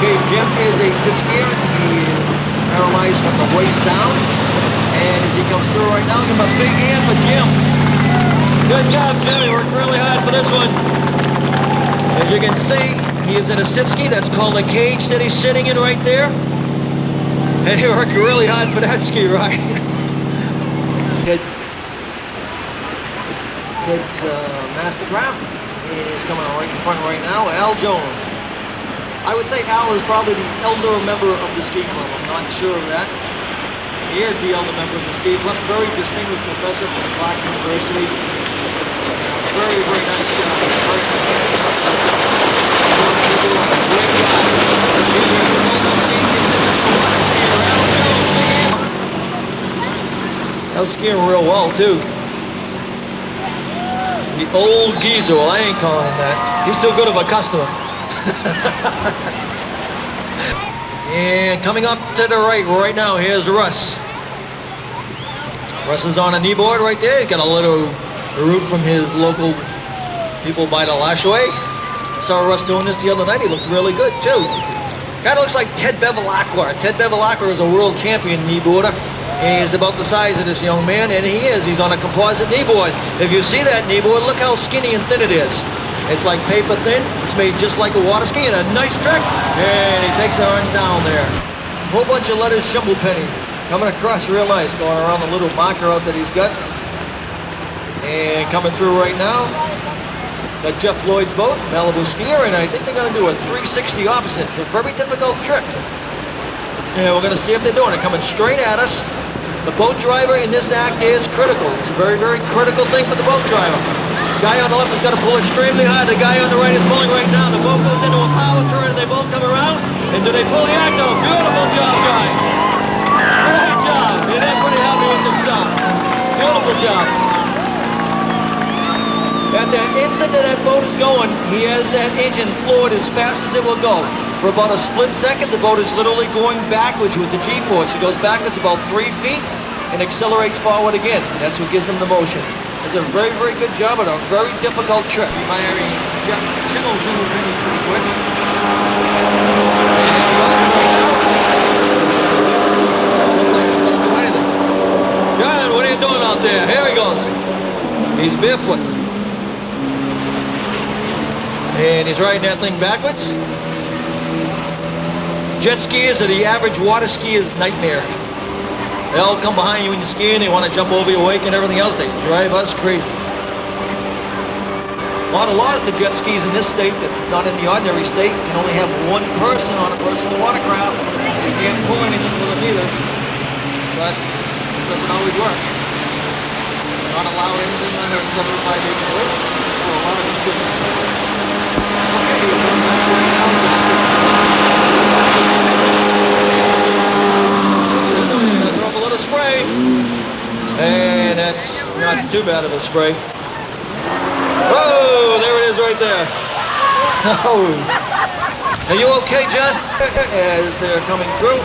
Okay, Jim is a sit skier. He is paralyzed from the waist down. And as he comes through right now, give him a big hand for Jim. Good job, Jim. He worked really hard for this one. As you can see, he is in a sit ski. That's called a cage that he's sitting in right there. And he worked really hard for that ski ride. Kid's master craft is coming right in front right now. Al Jones. I would say Al is probably the elder member of the ski club. I'm not sure of that. He is the elder member of the ski club. Very distinguished professor from Clark University. Very, very nice job. Very nice job. Great job. He's a Al skiing real well too. The old geezer. Well, I ain't calling him that. He's too good of a customer. And coming up to the right now, here's Russ. Russ is on a kneeboard right there. He's got a little route from his local people by the Lashaway. Saw Russ doing this the other night. He looked really good too. Kind of looks like Ted Bevilacqua. Ted Bevilacqua is a world champion kneeboarder. He's about the size of this young man, and he is. He's on a composite kneeboard. If you see that kneeboard, look how skinny and thin it is. It's like paper thin. It's made just like a water ski, and a nice trick. And he takes the arm down there. A whole bunch of letters, Shimble pennies, coming across real nice, going around the little marker out that he's got. And coming through right now, got Jeff Lloyd's boat, Malibu skier, and I think they're going to do a 360 opposite. It's a very difficult trick. And we're going to see if they're doing it. Coming straight at us. The boat driver in this act is critical. It's a very, very critical thing for the boat driver. The guy on the left has got to pull extremely hard. The guy on the right is pulling right now. The boat goes into a power turn and they both come around. And do they pull the act out? Beautiful job, guys. Great job. They're pretty happy with themselves. Beautiful job. At the instant that boat is going, he has that engine floored as fast as it will go. For about a split second, the boat is literally going backwards with the G-force. It goes backwards about 3 feet and accelerates forward again. That's what gives them the motion. It's a very, very good job and a very difficult trick. John, what are you doing out there? Here he goes. He's barefoot. And he's riding that thing backwards. Jet skiers are the average water skier's nightmare. They all come behind you when you're skiing. They want to jump over your wake and everything else. They drive us crazy. A lot of laws to jet skis in this state that it's not in the ordinary state. You can only have one person on a personal watercraft. You can't pull anything with them either. But it doesn't always work. Not allowed anything under 75 acre weight. So a lot of people. Okay, right now. Drop a little spray, and that's not too bad of a spray. Whoa, there it is right there. Oh. Are you okay, John? As they're coming through.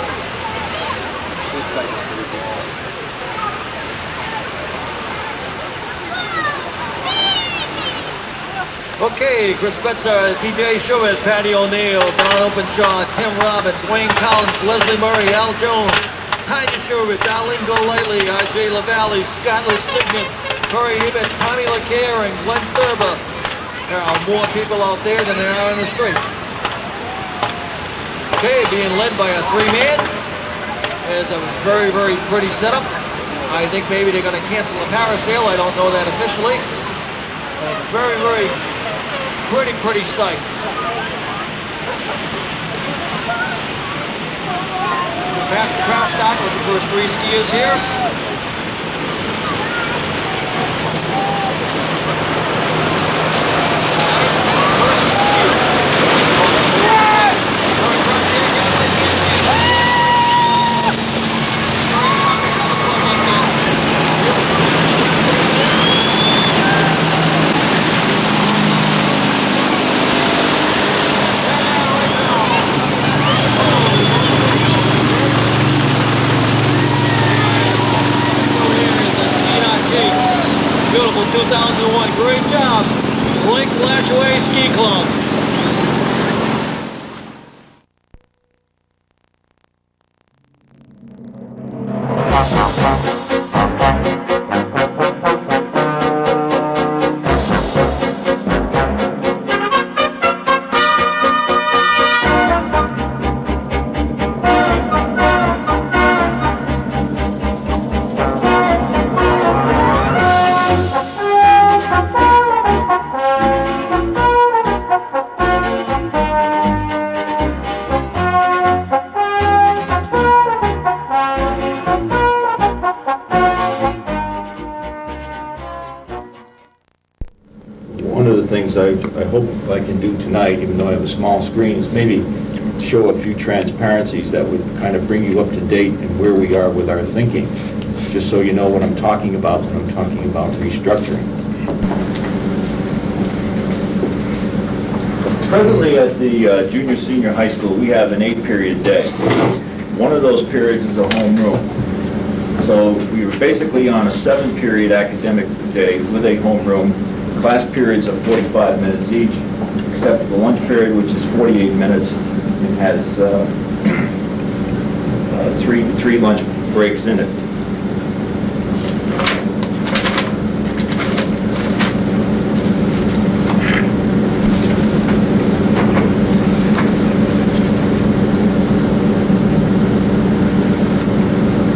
Okay, Chris Betzer, TJ Schubert, Patty O'Neill, Don Openshaw, Tim Roberts, Wayne Collins, Leslie Murray, Al Jones, Tanya Schubert, Darlene Golightly, R.J. LaValle, Scott Sigmund, Corey Hibbett, Tommy LaCare, and Glenn Thurber. There are more people out there than there are in the street. Okay, being led by a three-man. There's a very, very pretty setup. I think maybe they're going to cancel the parasail. I don't know that officially. Very, very pretty sight. Back to crash stock with the first three skiers here. Beautiful 2001. Great job. Blink Lashaway Ski Club. I can do tonight, even though I have a small screen, is maybe show a few transparencies that would kind of bring you up to date and where we are with our thinking, just so you know what I'm talking about when I'm talking about restructuring. Presently at the junior senior high school, we have an 8-period day. One of those periods is a homeroom. So we were basically on a 7-period academic day with a homeroom. Class periods are 45 minutes each, except for the lunch period, which is 48 minutes and has three lunch breaks in it.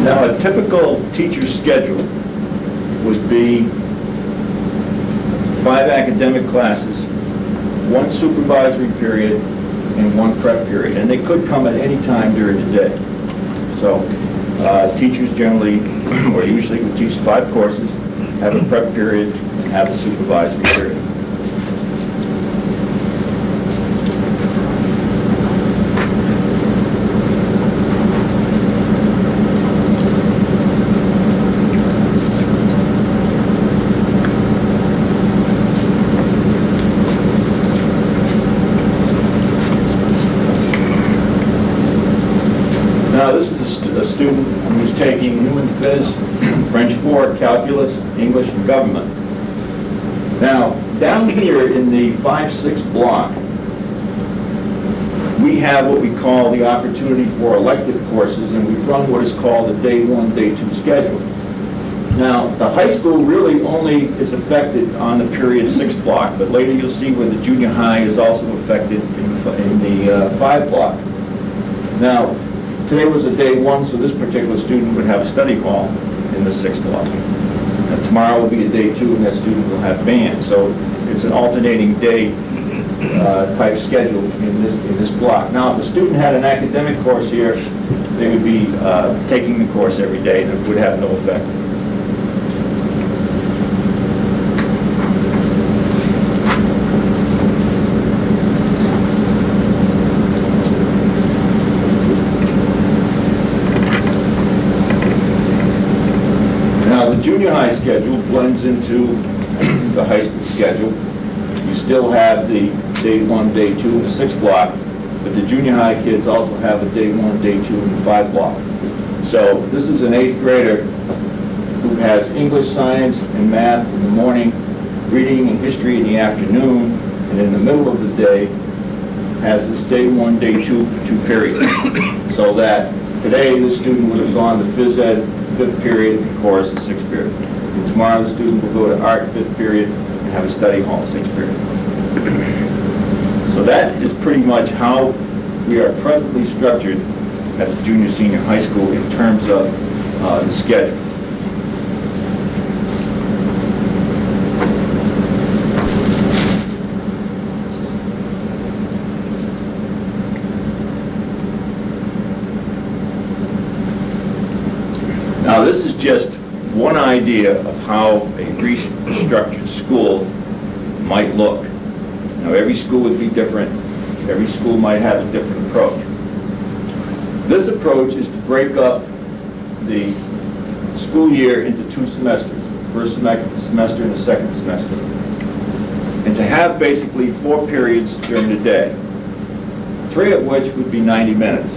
Now, a typical teacher's schedule would be 5 academic classes, 1 supervisory period, and 1 prep period. And they could come at any time during the day. So teachers generally, or usually would teach 5 courses, have a prep period, and have a supervisory period. Now, this is a student who's taking Human Phys, French 4, Calculus, English, and Government. Now, down here in the 5-6 block, we have what we call the opportunity for elective courses, and we run what is called a Day 1, Day 2 schedule. Now, the high school really only is affected on the period 6 block, but later you'll see where the junior high is also affected in the 5 block. Now, today was a day 1, so this particular student would have a study hall in the 6th block. And tomorrow will be a day 2, and that student will have band. So it's an alternating day type schedule in this block. Now, if a student had an academic course here, they would be taking the course every day, and it would have no effect. Junior high schedule blends into the high school schedule. You still have the day 1, day 2 in the 6th block, but the junior high kids also have a day 1, day 2 in the 5 block. So this is an 8th grader who has English, science, and math in the morning, reading and history in the afternoon, and in the middle of the day has this day 1, day 2 for 2 periods. So that today this student would have gone to phys ed 5th period, and course, the 6th period. And tomorrow the student will go to art 5th period and have a study hall 6th period. So that is pretty much how we are presently structured at the junior senior high school in terms of the schedule. Now, this is just one idea of how a restructured school might look. Now, every school would be different. Every school might have a different approach. This approach is to break up the school year into 2 semesters, first semester and the second semester, and to have basically 4 periods during the day, 3 of which would be 90 minutes,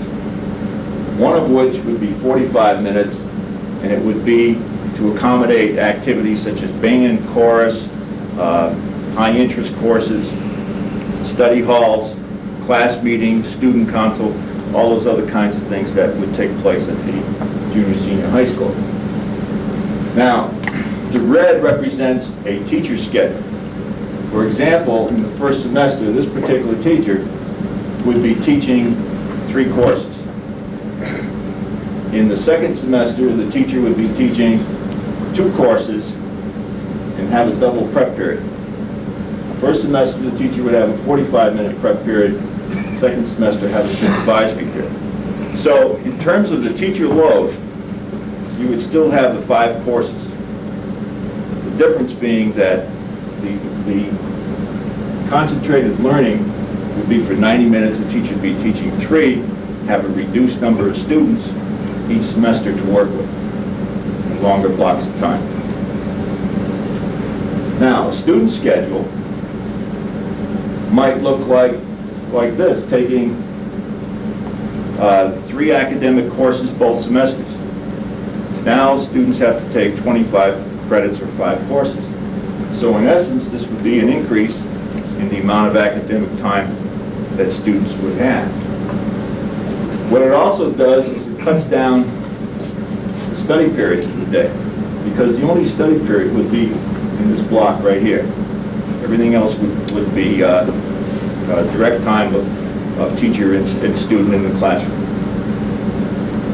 1 of which would be 45 minutes, and it would be to accommodate activities such as band, chorus, high-interest courses, study halls, class meetings, student council, all those other kinds of things that would take place at the junior senior high school. Now, the red represents a teacher's schedule. For example, in the first semester, this particular teacher would be teaching 3 courses. In the second semester, the teacher would be teaching 2 courses and have a double prep period. First semester, the teacher would have a 45-minute prep period. Second semester, have a supervisory period. So, in terms of the teacher load, you would still have the 5 courses. The difference being that the Concentrated learning would be for 90 minutes, the teacher would be teaching 3, have a reduced number of students each semester to work with, and longer blocks of time. Now, a student schedule might look like this, taking 3 academic courses both semesters. Now, students have to take 25 credits or 5 courses. So in essence, this would be an increase in the amount of academic time that students would have. What it also does is it cuts down the study periods for the day, because the only study period would be in this block right here. Everything else would be direct time of teacher and student in the classroom.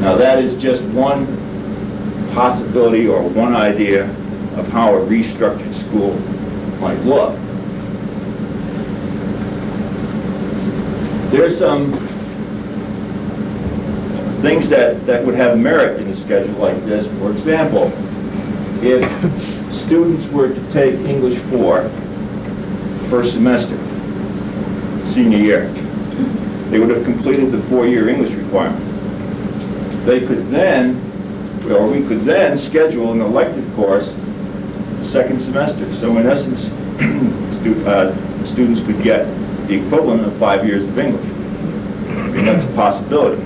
Now that is just one possibility or one idea of how a restructured school might look. There's some things that would have merit in a schedule like this. For example, if students were to take English 4 first semester, senior year, they would have completed the 4-year English requirement. They could then, or we could then schedule an elective course second semester. So in essence, students could get the equivalent of 5 years of English. I mean, that's a possibility.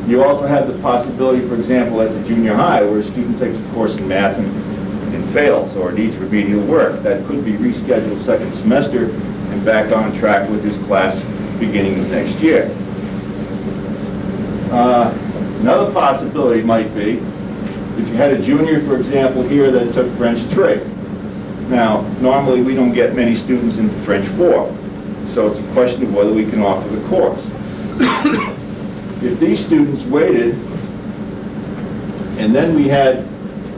You also have the possibility, for example, at the junior high, where a student takes a course in math and fails or needs remedial work. That could be rescheduled second semester and back on track with his class beginning of next year. Another possibility might be if you had a junior, for example, here that took French 3. Now, normally we don't get many students into French 4, so it's a question of whether we can offer the course. If these students waited, and then we had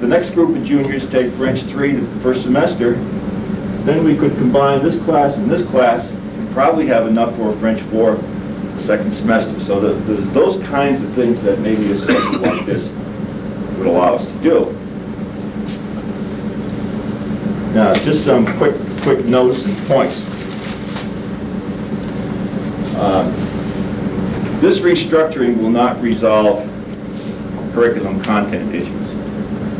the next group of juniors take French 3 the first semester, then we could combine this class and probably have enough for a French 4 second semester. So there's those kinds of things that maybe a schedule like this would allow us to do. Now, just some quick notes and points. This restructuring will not resolve curriculum content issues.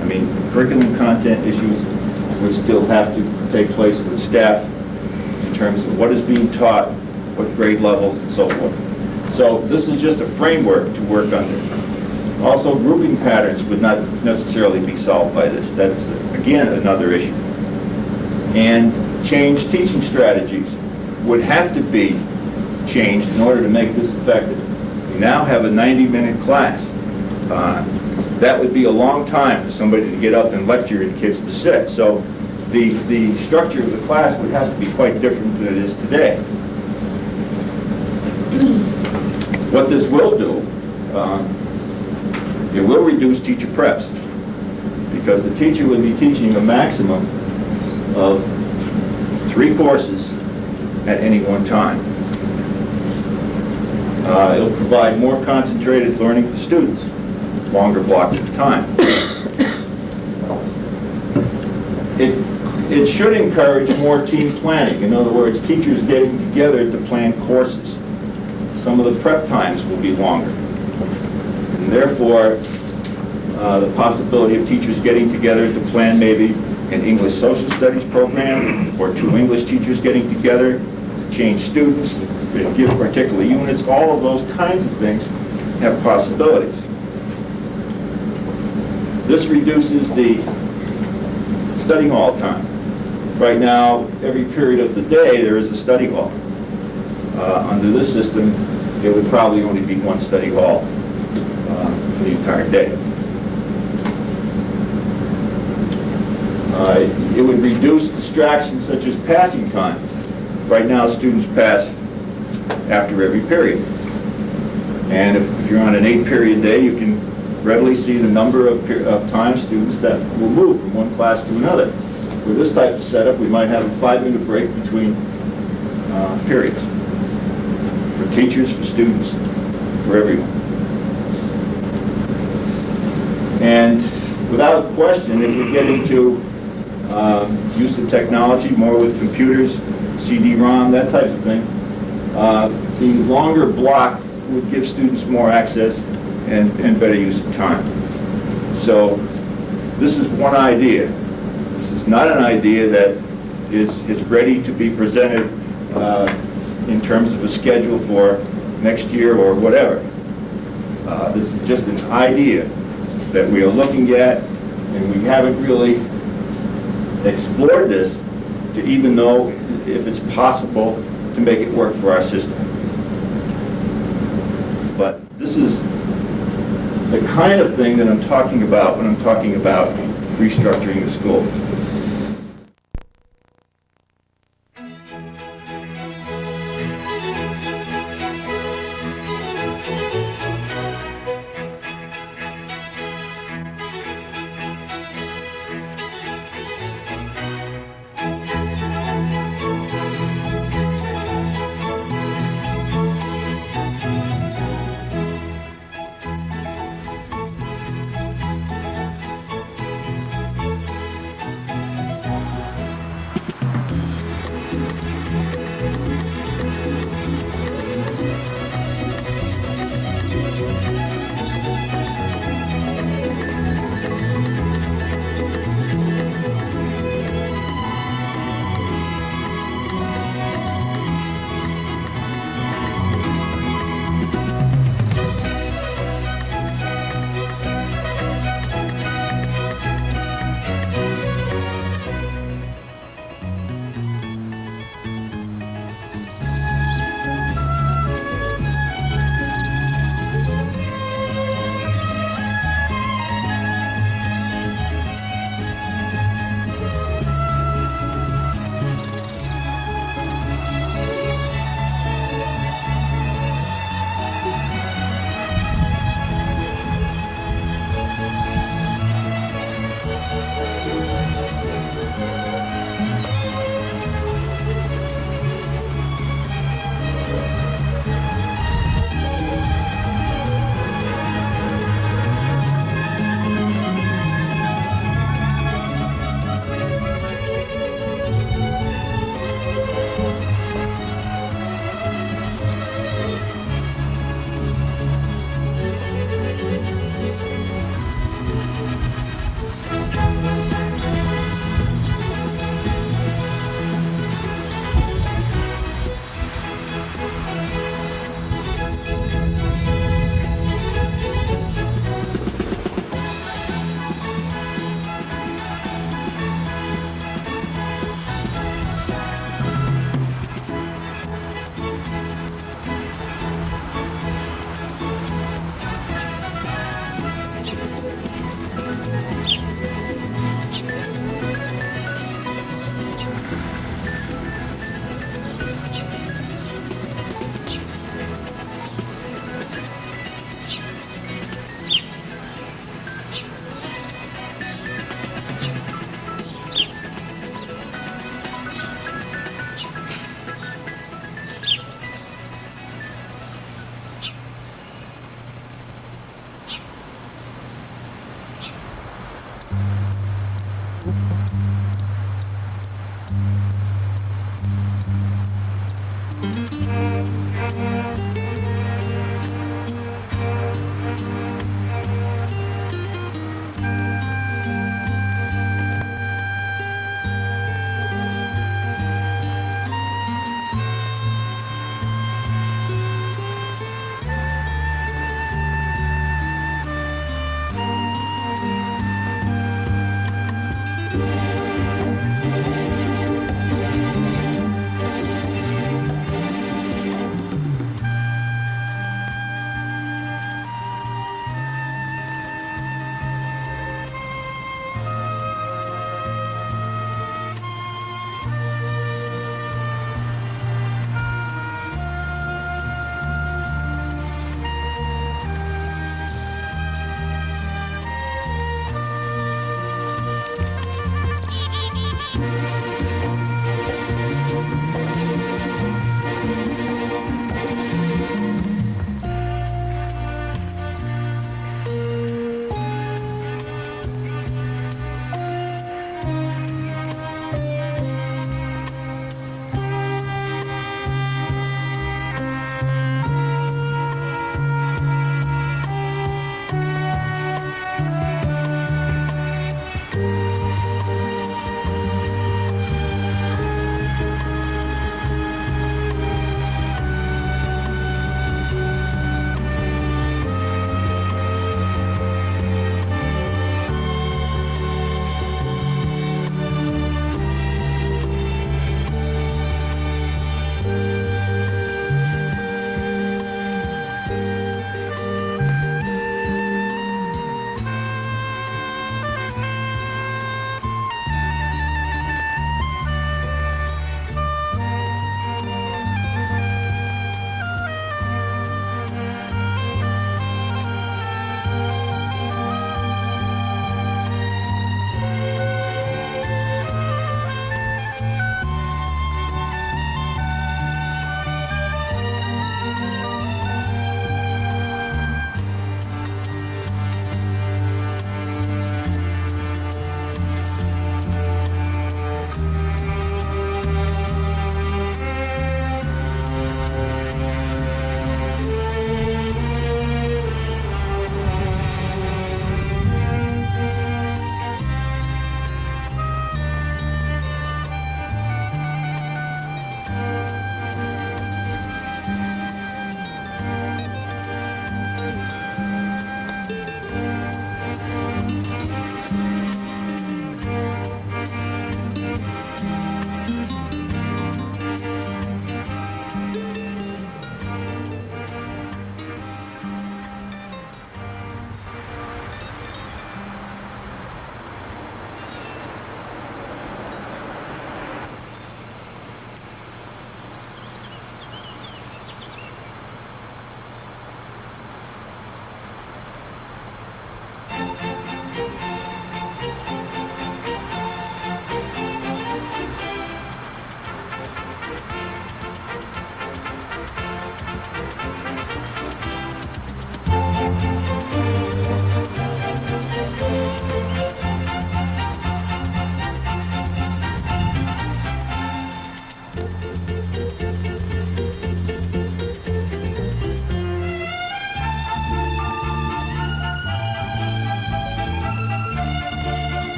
I mean, curriculum content issues would still have to take place with staff in terms of what is being taught, what grade levels, and so forth. So this is just a framework to work under. Also, grouping patterns would not necessarily be solved by this. That's, again, another issue. And changed teaching strategies would have to be changed in order to make this effective. We now have a 90-minute class. That would be a long time for somebody to get up and lecture and kids to sit. So the structure of the class would have to be quite different than it is today. What this will do, it will reduce teacher preps, because the teacher would be teaching a maximum of 3 courses at any one time. It'll provide more concentrated learning for students, longer blocks of time. It should encourage more team planning. In other words, teachers getting together to plan courses. Some of the prep times will be longer. And therefore, the possibility of teachers getting together to plan maybe an English social studies program, or 2 English teachers getting together to change students, to give particular units, all of those kinds of things have possibilities. This reduces the study hall time. Right now, every period of the day, there is a study hall. Under this system, it would probably only be 1 study hall for the entire day. It would reduce distractions such as passing time. Right now, students pass after every period. And if you're on an 8-period day, you can readily see the number of times students that will move from one class to another. With this type of setup, we might have a 5-minute break between periods for teachers, for students, for everyone. And without question, if we get into use of technology, more with computers, CD-ROM, that type of thing. The longer block would give students more access and better use of time. So this is one idea. This is not an idea that is ready to be presented in terms of a schedule for next year or whatever. This is just an idea that we are looking at, and we haven't really explored this to even know if it's possible to make it work for our system. But this is the kind of thing that I'm talking about when I'm talking about restructuring the school.